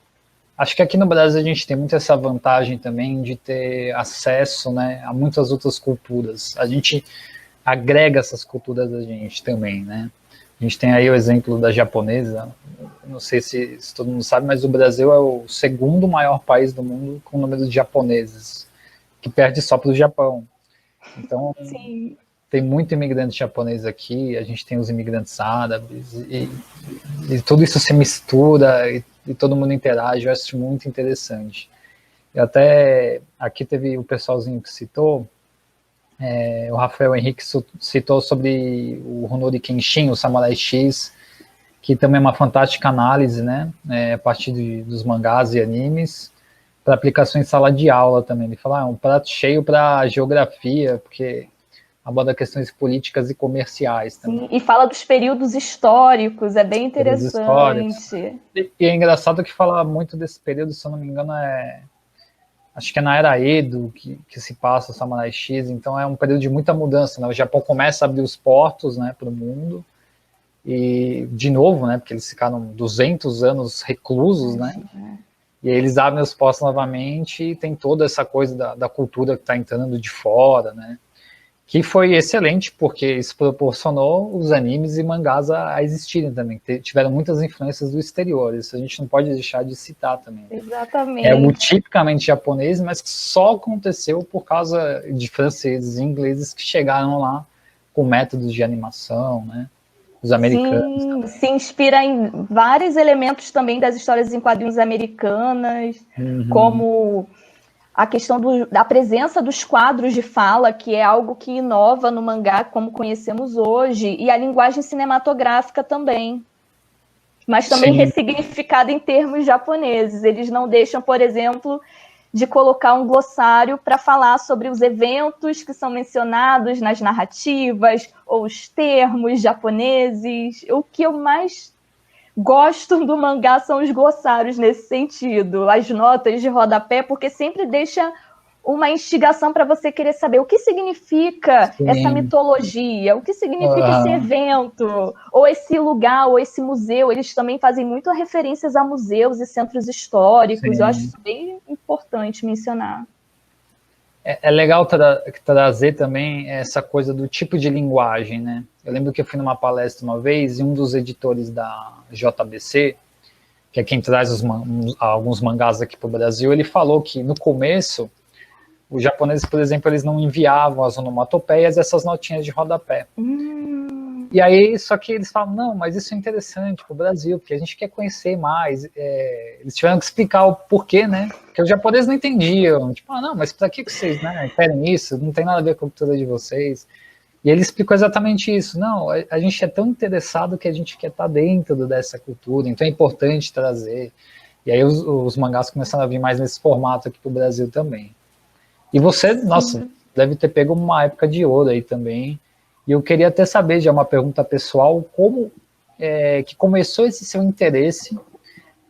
Acho que aqui no Brasil a gente tem muito essa vantagem também de ter acesso, né, a muitas outras culturas. A gente agrega essas culturas a gente também, né? A gente tem aí o exemplo da japonesa, não sei se todo mundo sabe, mas o Brasil é o segundo maior país do mundo com o número de japoneses, que perde só para o Japão. Então,
Sim.
Tem muito imigrante japonês aqui, a gente tem os imigrantes árabes, e tudo isso se mistura, e todo mundo interage, eu acho muito interessante. E até, aqui teve o pessoalzinho que citou, o Rafael Henrique citou sobre o Rurouni Kenshin, o Samurai X, que também é uma fantástica análise, né, a partir dos mangás e animes, para aplicação em sala de aula também. Ele fala, é um prato cheio para geografia, porque aborda questões políticas e comerciais também.
Sim, e fala dos períodos históricos, é bem interessante.
E é engraçado que fala muito desse período, se eu não me engano, acho que é na Era Edo que se passa o Samurai X, então é um período de muita mudança, né? O Japão começa a abrir os portos, né, para o mundo, e de novo, né, porque eles ficaram 200 anos reclusos, né? E aí eles abrem os portos novamente e tem toda essa coisa da cultura que está entrando de fora, né? Que foi excelente, porque isso proporcionou os animes e mangás a existirem também. Tiveram muitas influências do exterior, isso a gente não pode deixar de citar também.
Exatamente.
É o tipicamente japonês, mas que só aconteceu por causa de franceses e ingleses que chegaram lá com métodos de animação, né? Os americanos.
Sim, se inspira em vários elementos também das histórias em quadrinhos americanas, como a questão da presença dos quadros de fala, que é algo que inova no mangá como conhecemos hoje, e a linguagem cinematográfica também, mas também ressignificada em termos japoneses. Eles não deixam, por exemplo, de colocar um glossário para falar sobre os eventos que são mencionados nas narrativas, ou os termos japoneses. O que eu mais gosto do mangá são os glossários nesse sentido, as notas de rodapé, porque sempre deixa uma instigação para você querer saber o que significa essa mitologia, o que significa esse evento, ou esse lugar, ou esse museu. Eles também fazem muito referências a museus e centros históricos. Eu acho isso bem importante mencionar.
É legal trazer também essa coisa do tipo de linguagem, né? Eu lembro que eu fui numa palestra uma vez e um dos editores da JBC, que é quem traz alguns mangás aqui para o Brasil, ele falou que no começo os japoneses, por exemplo, eles não enviavam as onomatopeias, essas notinhas de rodapé. E aí, só que eles falam, não, mas isso é interessante para o Brasil, porque a gente quer conhecer mais. Eles tiveram que explicar o porquê, né? Porque os japoneses não entendiam. Tipo, não, mas para que vocês, né, querem isso? Não tem nada a ver com a cultura de vocês. E ele explicou exatamente isso. Não, a gente é tão interessado que a gente quer estar dentro dessa cultura, então é importante trazer. E aí os mangás começaram a vir mais nesse formato aqui para o Brasil também. E você, nossa, deve ter pego uma época de ouro aí também. E eu queria até saber, já uma pergunta pessoal, como que começou esse seu interesse,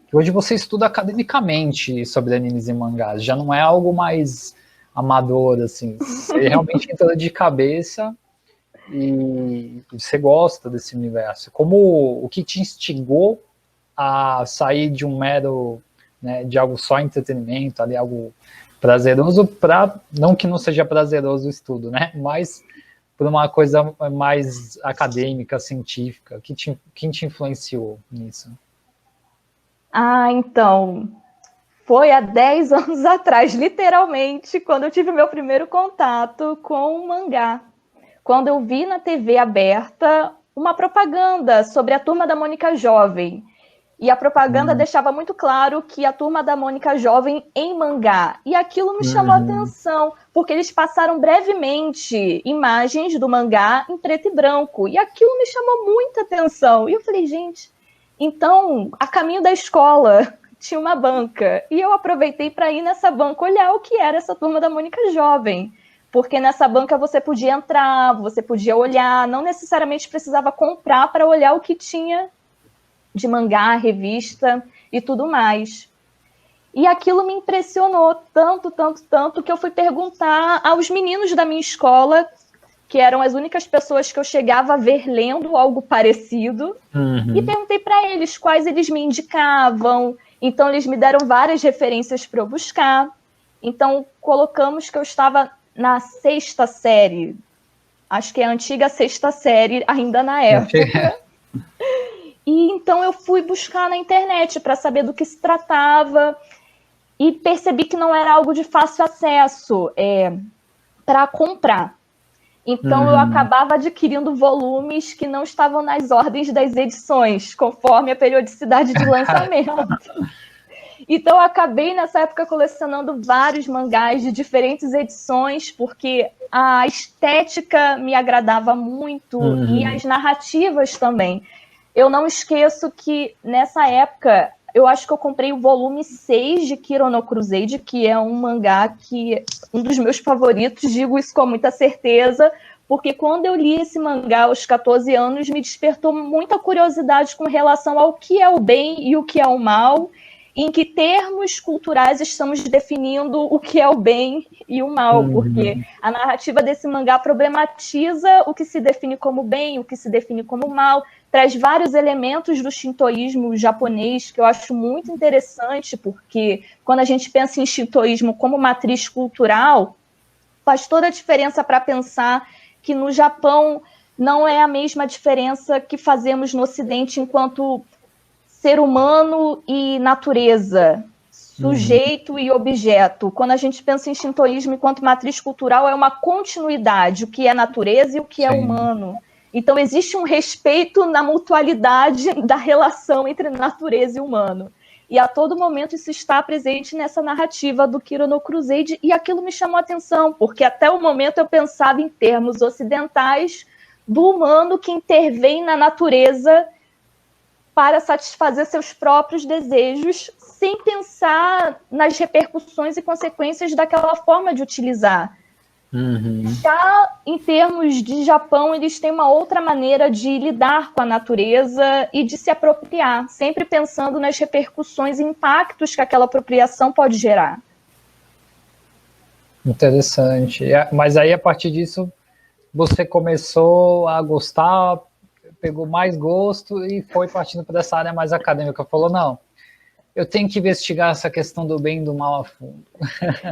que hoje você estuda academicamente sobre animes e mangás, já não é algo mais amador, assim, você realmente entrou de cabeça e você gosta desse universo. O que te instigou a sair de um mero, né, de algo só entretenimento, algo prazeroso, não que não seja prazeroso o estudo, né, mas por uma coisa mais acadêmica, científica? Quem te influenciou nisso?
Então, foi há 10 anos atrás, literalmente, quando eu tive meu primeiro contato com o mangá. Quando eu vi na TV aberta uma propaganda sobre a Turma da Mônica Jovem. E a propaganda deixava muito claro que a Turma da Mônica Jovem em mangá. E aquilo me chamou a atenção, porque eles passaram brevemente imagens do mangá em preto e branco. E aquilo me chamou muita atenção. E eu falei, gente, então, a caminho da escola tinha uma banca. E eu aproveitei para ir nessa banca olhar o que era essa Turma da Mônica Jovem. Porque nessa banca você podia entrar, você podia olhar, não necessariamente precisava comprar para olhar o que tinha de mangá, revista e tudo mais. E aquilo me impressionou tanto, tanto, tanto, que eu fui perguntar aos meninos da minha escola, que eram as únicas pessoas que eu chegava a ver lendo algo parecido, e perguntei para eles quais eles me indicavam. Então, eles me deram várias referências para eu buscar. Então, colocamos que eu estava na 6ª série, acho que é a antiga 6ª série, ainda na época. E então eu fui buscar na internet para saber do que se tratava e percebi que não era algo de fácil acesso para comprar. Então eu acabava adquirindo volumes que não estavam nas ordens das edições, conforme a periodicidade de lançamento. Então eu acabei nessa época colecionando vários mangás de diferentes edições, porque a estética me agradava muito e as narrativas também. Eu não esqueço que, nessa época, eu acho que eu comprei o volume 6 de Kiro no Crusade, que é um mangá que um dos meus favoritos, digo isso com muita certeza, porque quando eu li esse mangá aos 14 anos, me despertou muita curiosidade com relação ao que é o bem e o que é o mal, em que termos culturais estamos definindo o que é o bem e o mal, porque a narrativa desse mangá problematiza o que se define como bem, o que se define como mal, traz vários elementos do shintoísmo japonês, que eu acho muito interessante, porque quando a gente pensa em shintoísmo como matriz cultural, faz toda a diferença para pensar que no Japão não é a mesma diferença que fazemos no Ocidente enquanto ser humano e natureza, sujeito e objeto. Quando a gente pensa em shintoísmo enquanto matriz cultural, é uma continuidade, o que é natureza e o que é humano. Então, existe um respeito na mutualidade da relação entre natureza e humano. E a todo momento isso está presente nessa narrativa do Kiro no Crusade, e aquilo me chamou a atenção, porque até o momento eu pensava em termos ocidentais do humano que intervém na natureza para satisfazer seus próprios desejos, sem pensar nas repercussões e consequências daquela forma de utilizar. Já em termos de Japão, eles têm uma outra maneira de lidar com a natureza e de se apropriar, sempre pensando nas repercussões e impactos que aquela apropriação pode gerar.
Interessante. Mas aí, a partir disso, você começou a gostar, pegou mais gosto e foi partindo para essa área mais acadêmica. Falou, não, eu tenho que investigar essa questão do bem e do mal a fundo.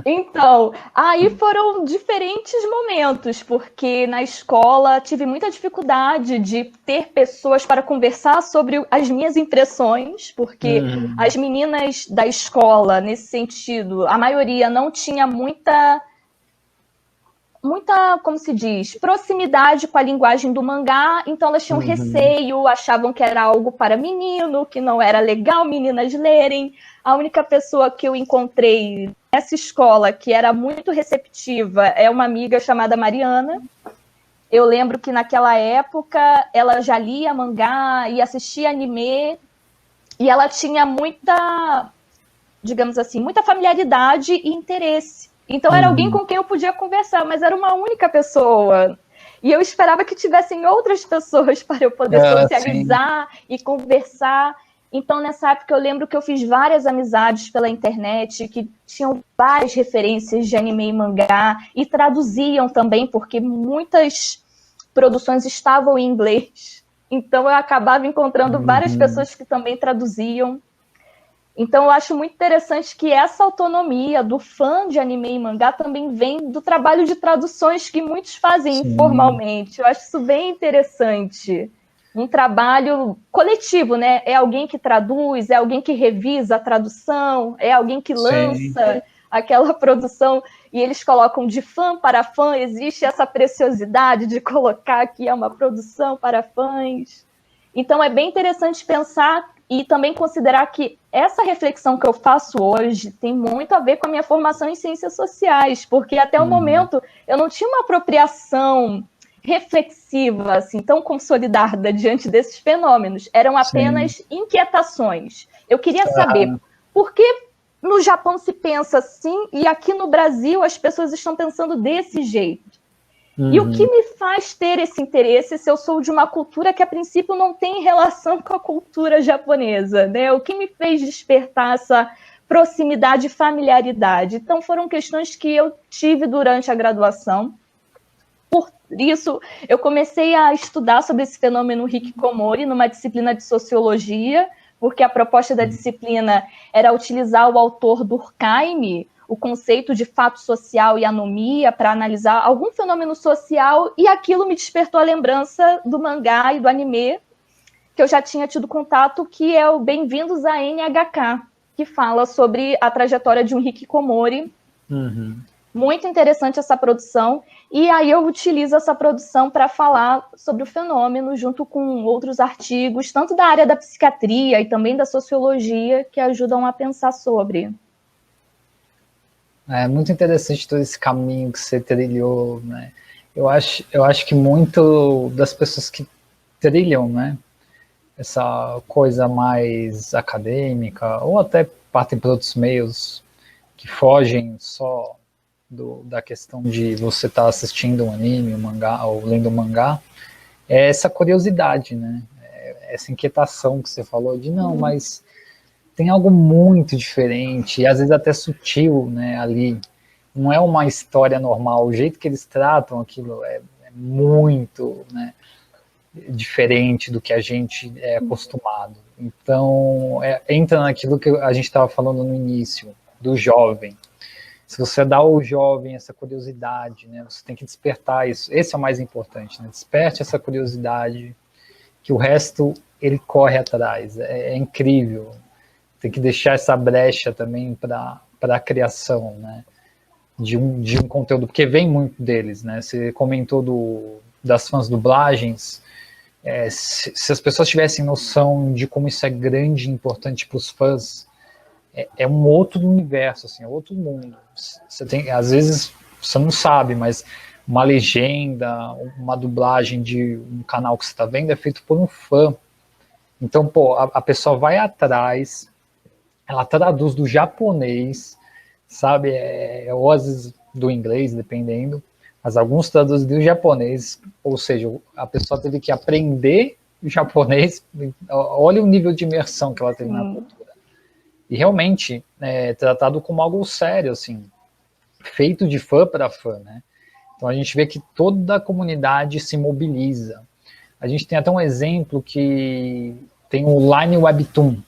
Então, aí foram diferentes momentos, porque na escola tive muita dificuldade de ter pessoas para conversar sobre as minhas impressões, porque as meninas da escola, nesse sentido, a maioria não tinha muita, como se diz, proximidade com a linguagem do mangá, então elas tinham receio, achavam que era algo para menino, que não era legal meninas lerem. A única pessoa que eu encontrei nessa escola que era muito receptiva é uma amiga chamada Mariana. Eu lembro que naquela época ela já lia mangá e assistia anime, e ela tinha muita, digamos assim, muita familiaridade e interesse. Então era alguém com quem eu podia conversar, mas era uma única pessoa. E eu esperava que tivessem outras pessoas para eu poder socializar e conversar. Então, nessa época, eu lembro que eu fiz várias amizades pela internet, que tinham várias referências de anime e mangá, e traduziam também, porque muitas produções estavam em inglês. Então, eu acabava encontrando várias pessoas que também traduziam. Então, eu acho muito interessante que essa autonomia do fã de anime e mangá também vem do trabalho de traduções que muitos fazem informalmente. Eu acho isso bem interessante. Um trabalho coletivo, né? É alguém que traduz, é alguém que revisa a tradução, é alguém que lança aquela produção e eles colocam de fã para fã. Existe essa preciosidade de colocar que é uma produção para fãs. Então, é bem interessante pensar e também considerar que essa reflexão que eu faço hoje tem muito a ver com a minha formação em ciências sociais, porque até o momento eu não tinha uma apropriação reflexiva, assim, tão consolidada diante desses fenômenos. Eram apenas inquietações. Eu queria saber por que no Japão se pensa assim e aqui no Brasil as pessoas estão pensando desse jeito. E o que me faz ter esse interesse se eu sou de uma cultura que, a princípio, não tem relação com a cultura japonesa, né? O que me fez despertar essa proximidade e familiaridade? Então, foram questões que eu tive durante a graduação. Por isso, eu comecei a estudar sobre esse fenômeno hikikomori numa disciplina de sociologia, porque a proposta da disciplina era utilizar o autor Durkheim, o conceito de fato social e anomia para analisar algum fenômeno social, e aquilo me despertou a lembrança do mangá e do anime que eu já tinha tido contato, que é o Bem-vindos a NHK, que fala sobre a trajetória de um hikikomori. Muito interessante essa produção, e aí eu utilizo essa produção para falar sobre o fenômeno junto com outros artigos, tanto da área da psiquiatria e também da sociologia, que ajudam a pensar sobre.
É muito interessante todo esse caminho que você trilhou, né? Eu acho que muito das pessoas que trilham, né, essa coisa mais acadêmica, ou até partem para outros meios que fogem só da questão de você estar assistindo um anime, um mangá, ou lendo um mangá, é essa curiosidade, né? Essa inquietação que você falou de, não, mas tem algo muito diferente, e às vezes até sutil, né, ali. Não é uma história normal, o jeito que eles tratam aquilo é muito, né, diferente do que a gente é acostumado. Então, entra naquilo que a gente estava falando no início, do jovem. Se você dá ao jovem essa curiosidade, né, você tem que despertar isso. Esse é o mais importante, né? Desperte essa curiosidade, que o resto ele corre atrás. É incrível. Tem que deixar essa brecha também para a criação, né, de um conteúdo, porque vem muito deles, né? Você comentou das fãs dublagens. Se as pessoas tivessem noção de como isso é grande e importante para os fãs, é um outro universo, assim, é outro mundo. Você tem, às vezes você não sabe, mas uma legenda, uma dublagem de um canal que você está vendo é feito por um fã. Então, pô, a pessoa vai atrás, ela traduz do japonês, sabe, ou às vezes do inglês, dependendo, mas alguns traduzem do japonês, ou seja, a pessoa teve que aprender japonês. Olha o nível de imersão que ela teve na cultura. E realmente é tratado como algo sério, assim, feito de fã para fã, né? Então a gente vê que toda a comunidade se mobiliza. A gente tem até um exemplo que tem o Line Webtoon.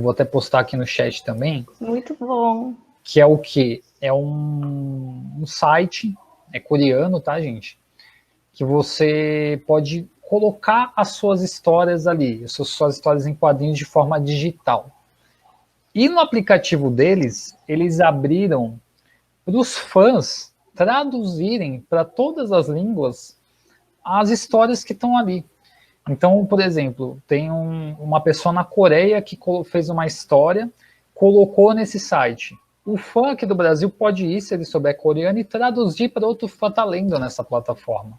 Vou até postar aqui no chat também.
Muito bom.
Que é o quê? É um site, é coreano, tá, gente? Que você pode colocar as suas histórias ali, as suas histórias em quadrinhos de forma digital. E no aplicativo deles, eles abriram para os fãs traduzirem para todas as línguas as histórias que estão ali. Então, por exemplo, tem uma pessoa na Coreia que fez uma história, colocou nesse site. O fã aqui do Brasil pode ir, se ele souber coreano, e traduzir para outro fã estar lendo nessa plataforma.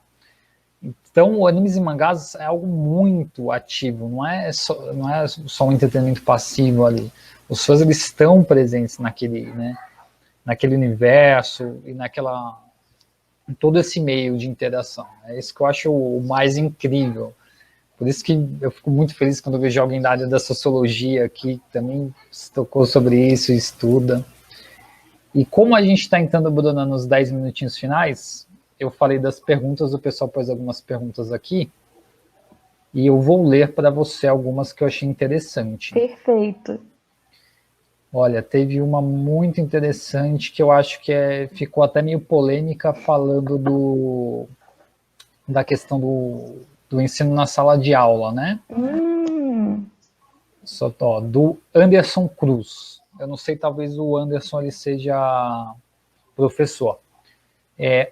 Então, o animes e mangás é algo muito ativo, não é só um entretenimento passivo ali. Os fãs, eles estão presentes naquele universo e em todo esse meio de interação. É isso que eu acho o mais incrível. Por isso que eu fico muito feliz quando eu vejo alguém da área da sociologia aqui, que também se tocou sobre isso e estuda. E como a gente está entrando, Bruna, nos 10 minutinhos finais, eu falei das perguntas, o pessoal pôs algumas perguntas aqui, e eu vou ler para você algumas que eu achei interessante.
Perfeito.
Olha, teve uma muito interessante que eu acho que ficou até meio polêmica falando da questão do ensino na sala de aula, né? Do Anderson Cruz. Eu não sei, talvez o Anderson ele seja professor.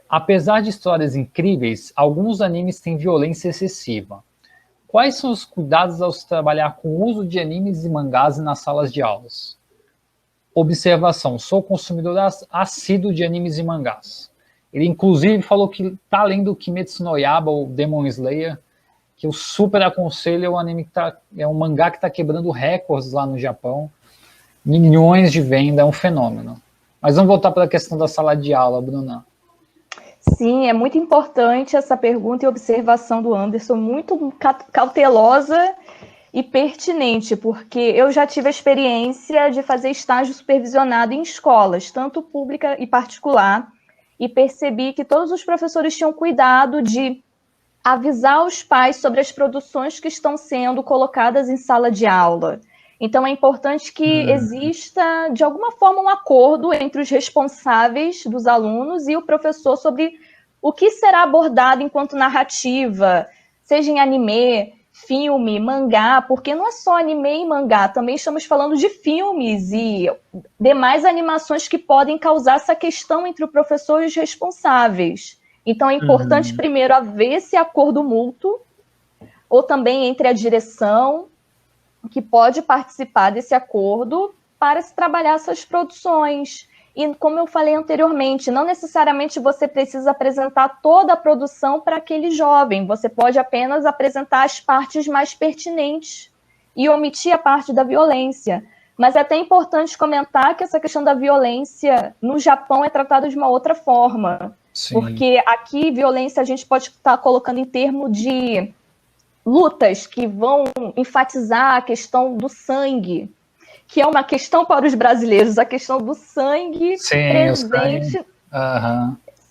Apesar de histórias incríveis, alguns animes têm violência excessiva. Quais são os cuidados ao se trabalhar com o uso de animes e mangás nas salas de aulas? Observação, sou consumidor assíduo de animes e mangás. Ele inclusive falou que está lendo Kimetsu no Yaiba ou Demon Slayer, que eu super aconselho, é um anime é um mangá que está quebrando recordes lá no Japão, milhões de venda, é um fenômeno. Mas vamos voltar para a questão da sala de aula, Bruna.
Sim, é muito importante essa pergunta e observação do Anderson, muito cautelosa e pertinente, porque eu já tive a experiência de fazer estágio supervisionado em escolas, tanto pública e particular, e percebi que todos os professores tinham cuidado de avisar os pais sobre as produções que estão sendo colocadas em sala de aula. Então, é importante que exista, de alguma forma, um acordo entre os responsáveis dos alunos e o professor sobre o que será abordado enquanto narrativa, seja em anime, filme, mangá, porque não é só anime e mangá, também estamos falando de filmes e demais animações que podem causar essa questão entre o professor e os responsáveis. Então, é importante, primeiro, haver esse acordo mútuo, ou também entre a direção, que pode participar desse acordo, para se trabalhar essas produções. E, como eu falei anteriormente, não necessariamente você precisa apresentar toda a produção para aquele jovem, você pode apenas apresentar as partes mais pertinentes e omitir a parte da violência. Mas é até importante comentar que essa questão da violência no Japão é tratada de uma outra forma. Sim. Porque aqui, violência, a gente pode estar colocando em termos de lutas que vão enfatizar a questão do sangue, que é uma questão para os brasileiros, a questão do sangue. Sim, presente.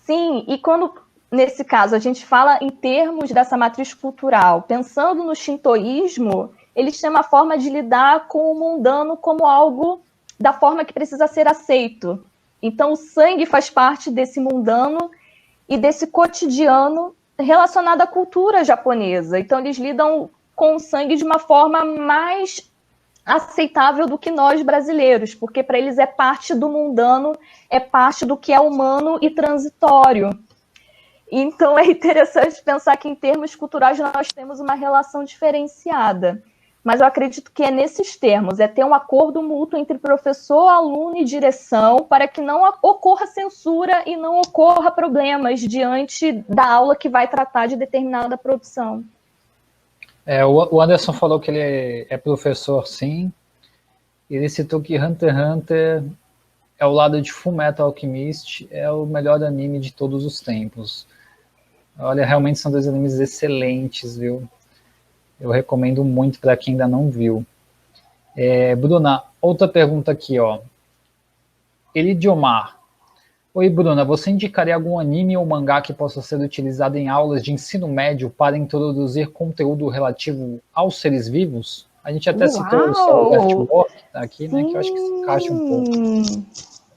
Sim, e quando, nesse caso, a gente fala em termos dessa matriz cultural, pensando no shintoísmo, eles têm uma forma de lidar com o mundano como algo da forma que precisa ser aceito. Então, o sangue faz parte desse mundano e desse cotidiano relacionado à cultura japonesa. Então, eles lidam com o sangue de uma forma mais aceitável do que nós brasileiros, porque para eles é parte do mundano, é parte do que é humano e transitório. Então, é interessante pensar que, em termos culturais, nós temos uma relação diferenciada. Mas eu acredito que é nesses termos, é ter um acordo mútuo entre professor, aluno e direção, para que não ocorra censura e não ocorra problemas diante da aula que vai tratar de determinada produção.
O Anderson falou que ele é professor, sim. Ele citou que Hunter x Hunter é o lado de Fullmetal Alchemist, é o melhor anime de todos os tempos. Olha, realmente são dois animes excelentes, viu? Eu recomendo muito para quem ainda não viu. Bruna, outra pergunta aqui, ó. Elidiomar. Oi, Bruna, você indicaria algum anime ou mangá que possa ser utilizado em aulas de ensino médio para introduzir conteúdo relativo aos seres vivos? A gente até citou o Cells at Work aqui, né? Que eu acho que se encaixa um pouco.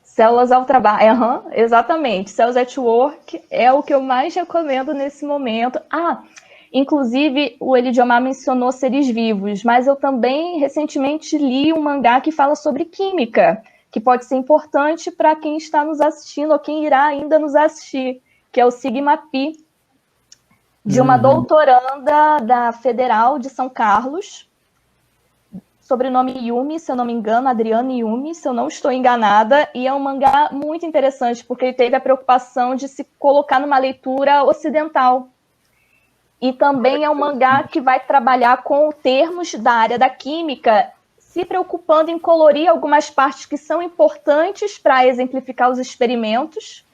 Células ao trabalho, exatamente. Cells at Work é o que eu mais recomendo nesse momento. Inclusive, o Elidiomar mencionou seres vivos, mas eu também recentemente li um mangá que fala sobre química, que pode ser importante para quem está nos assistindo ou quem irá ainda nos assistir, que é o Sigma Pi, de uma doutoranda da Federal de São Carlos, sobrenome Yumi, se eu não me engano, Adriana Yumi, se eu não estou enganada, e é um mangá muito interessante, porque ele teve a preocupação de se colocar numa leitura ocidental. E também é um mangá que vai trabalhar com termos da área da química, se preocupando em colorir algumas partes que são importantes para exemplificar os experimentos,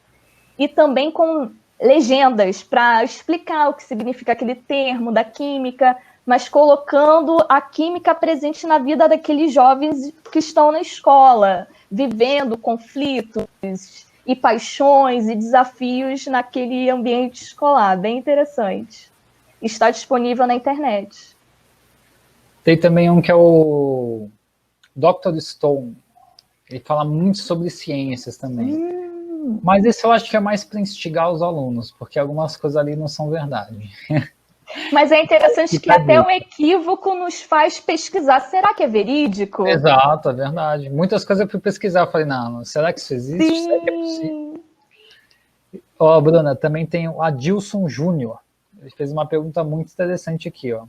e também com legendas para explicar o que significa aquele termo da química, mas colocando a química presente na vida daqueles jovens que estão na escola, vivendo conflitos e paixões e desafios naquele ambiente escolar. Bem interessante. Está disponível na internet.
Tem também um que é o Dr. Stone. Ele fala muito sobre ciências também. Mas esse eu acho que é mais para instigar os alunos, porque algumas coisas ali não são verdade.
Mas é interessante que até o equívoco nos faz pesquisar. Será que é verídico?
Exato, é verdade. Muitas coisas eu fui pesquisar, eu falei, não, será que isso existe?
Sim.
Será que é possível? Ó, Bruna, também tem o Adilson Júnior. Ele fez uma pergunta muito interessante aqui, ó.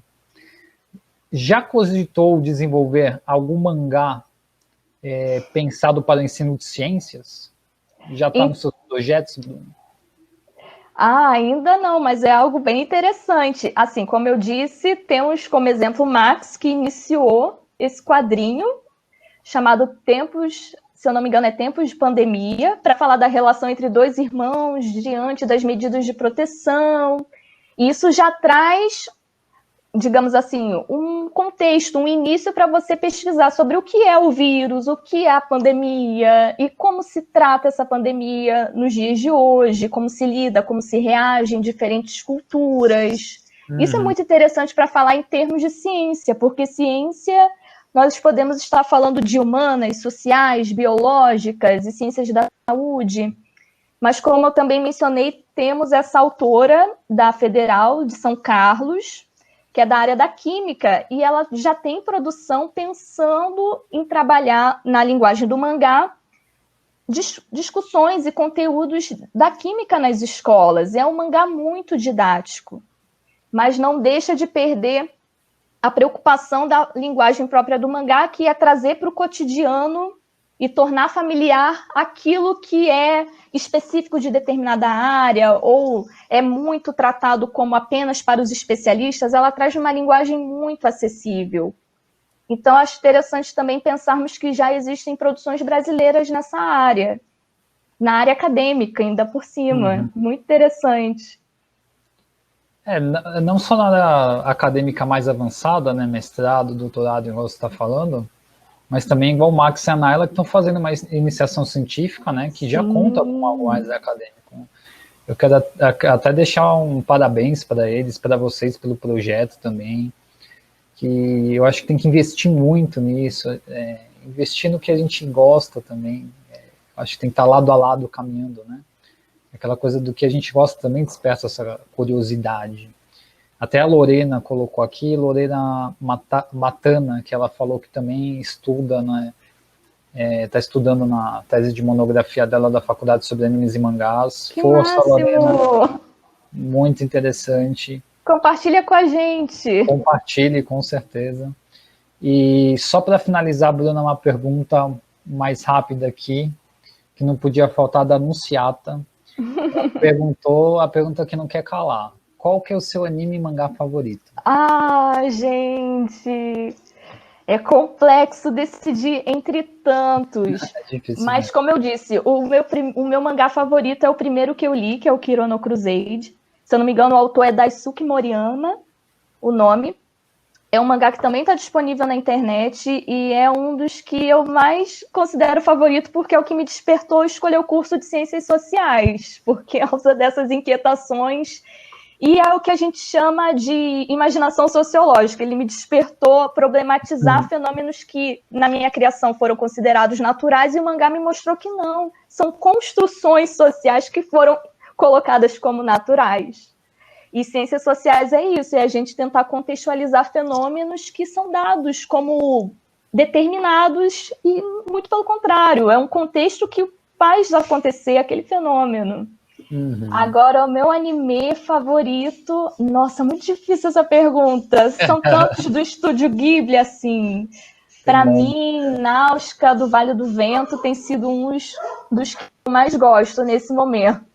Já cogitou desenvolver algum mangá pensado para o ensino de ciências? Já está nos seus projetos, Bruna?
Ainda não, mas é algo bem interessante. Assim, como eu disse, temos como exemplo o Max, que iniciou esse quadrinho chamado Tempos, se eu não me engano, é Tempos de Pandemia, para falar da relação entre dois irmãos diante das medidas de proteção. E isso já traz, digamos assim, um contexto, um início para você pesquisar sobre o que é o vírus, o que é a pandemia e como se trata essa pandemia nos dias de hoje, como se lida, como se reage em diferentes culturas. Isso é muito interessante para falar em termos de ciência, porque ciência nós podemos estar falando de humanas, sociais, biológicas e ciências da saúde, mas como eu também mencionei, temos essa autora da Federal de São Carlos, que é da área da química, e ela já tem produção pensando em trabalhar na linguagem do mangá discussões e conteúdos da química nas escolas. É um mangá muito didático, mas não deixa de perder a preocupação da linguagem própria do mangá, que é trazer para o cotidiano e tornar familiar aquilo que é específico de determinada área ou é muito tratado como apenas para os especialistas. Ela traz uma linguagem muito acessível. Então, acho interessante também pensarmos que já existem produções brasileiras nessa área, na área acadêmica, ainda por cima. Muito interessante.
Não só na área acadêmica mais avançada, né, mestrado, doutorado, igual você está falando, mas também igual o Max e a Naila, que estão fazendo uma iniciação científica, né, que já conta com algo mais acadêmico. Eu quero até deixar um parabéns para eles, para vocês, pelo projeto também, que eu acho que tem que investir muito nisso, investir no que a gente gosta também, acho que tem que estar lado a lado caminhando, né? Aquela coisa do que a gente gosta também desperta essa curiosidade. Até a Lorena colocou aqui, Lorena Matana, que ela falou que também estuda, né, está estudando na tese de monografia dela da Faculdade sobre Animes e Mangás.
Que
Força,
máximo!
Lorena, muito interessante.
Compartilha com a gente.
Compartilhe, com certeza. E só para finalizar, Bruna, uma pergunta mais rápida aqui, que não podia faltar da Anunciata. Ela perguntou a pergunta que não quer calar. Qual que é o seu anime e mangá favorito?
Gente, é complexo decidir entre tantos.
É difícil,
mas,
né?
como eu disse, o meu mangá favorito é o primeiro que eu li, que é o Kirono Crusade. Se eu não me engano, o autor é Daisuke Moriyama, o nome. É um mangá que também está disponível na internet e é um dos que eu mais considero favorito porque é o que me despertou a escolher o curso de Ciências Sociais, por causa dessas inquietações. E é o que a gente chama de imaginação sociológica. Ele me despertou a problematizar fenômenos que, na minha criação, foram considerados naturais, e o mangá me mostrou que não. São construções sociais que foram colocadas como naturais. E ciências sociais é isso, é a gente tentar contextualizar fenômenos que são dados como determinados e, muito pelo contrário, é um contexto que faz acontecer aquele fenômeno. Agora, o meu anime favorito... Nossa, muito difícil essa pergunta. São tantos do estúdio Ghibli, assim. Para mim, Náusea, do Vale do Vento, tem sido um dos que eu mais gosto nesse momento.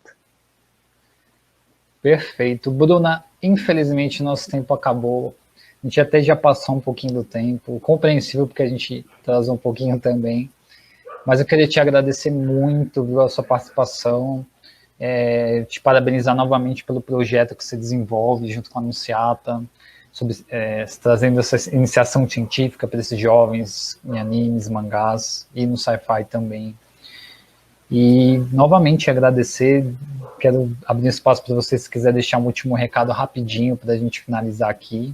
Perfeito. Bruna, infelizmente nosso tempo acabou. A gente até já passou um pouquinho do tempo. Compreensível, porque a gente traz um pouquinho também. Mas eu queria te agradecer muito, viu, a sua participação. Te parabenizar novamente pelo projeto que você desenvolve junto com a Anunciata, trazendo essa iniciação científica para esses jovens em animes, mangás e no sci-fi também. E novamente agradecer, quero abrir espaço para você se quiser deixar um último recado rapidinho para a gente finalizar aqui.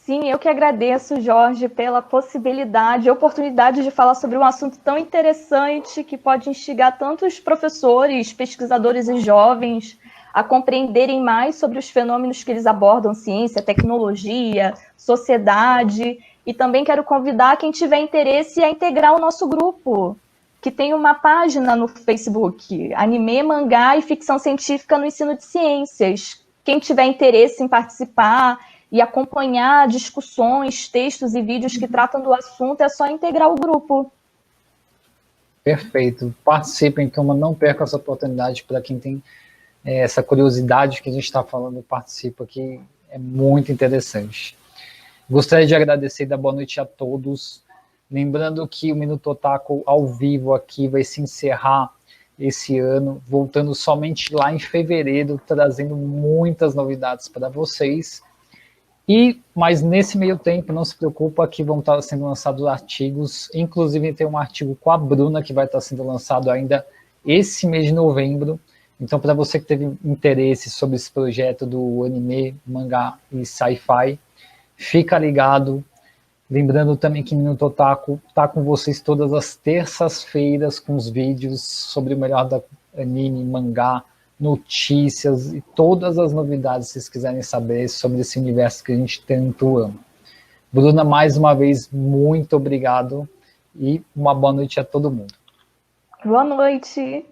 Sim, eu que agradeço, Jorge, pela possibilidade e oportunidade de falar sobre um assunto tão interessante que pode instigar tantos professores, pesquisadores e jovens a compreenderem mais sobre os fenômenos que eles abordam, ciência, tecnologia, sociedade, e também quero convidar quem tiver interesse a integrar o nosso grupo, que tem uma página no Facebook, Anime, Mangá e Ficção Científica no Ensino de Ciências. Quem tiver interesse em participar e acompanhar discussões, textos e vídeos que tratam do assunto, é só integrar o grupo.
Perfeito. Participem, que eu não perco essa oportunidade para quem tem essa curiosidade que a gente está falando, participa, que é muito interessante. Gostaria de agradecer e dar boa noite a todos. Lembrando que o Minuto Otaku ao vivo aqui vai se encerrar esse ano, voltando somente lá em fevereiro, trazendo muitas novidades para vocês. Mas nesse meio tempo, não se preocupa que vão estar sendo lançados artigos, inclusive tem um artigo com a Bruna que vai estar sendo lançado ainda esse mês de novembro. Então, para você que teve interesse sobre esse projeto do anime, mangá e sci-fi, fica ligado. Lembrando também que Minuto Otaku está com vocês todas as terças-feiras com os vídeos sobre o melhor da anime, mangá, notícias e todas as novidades que vocês quiserem saber sobre esse universo que a gente tanto ama. Bruna, mais uma vez, muito obrigado e uma boa noite a todo mundo.
Boa noite.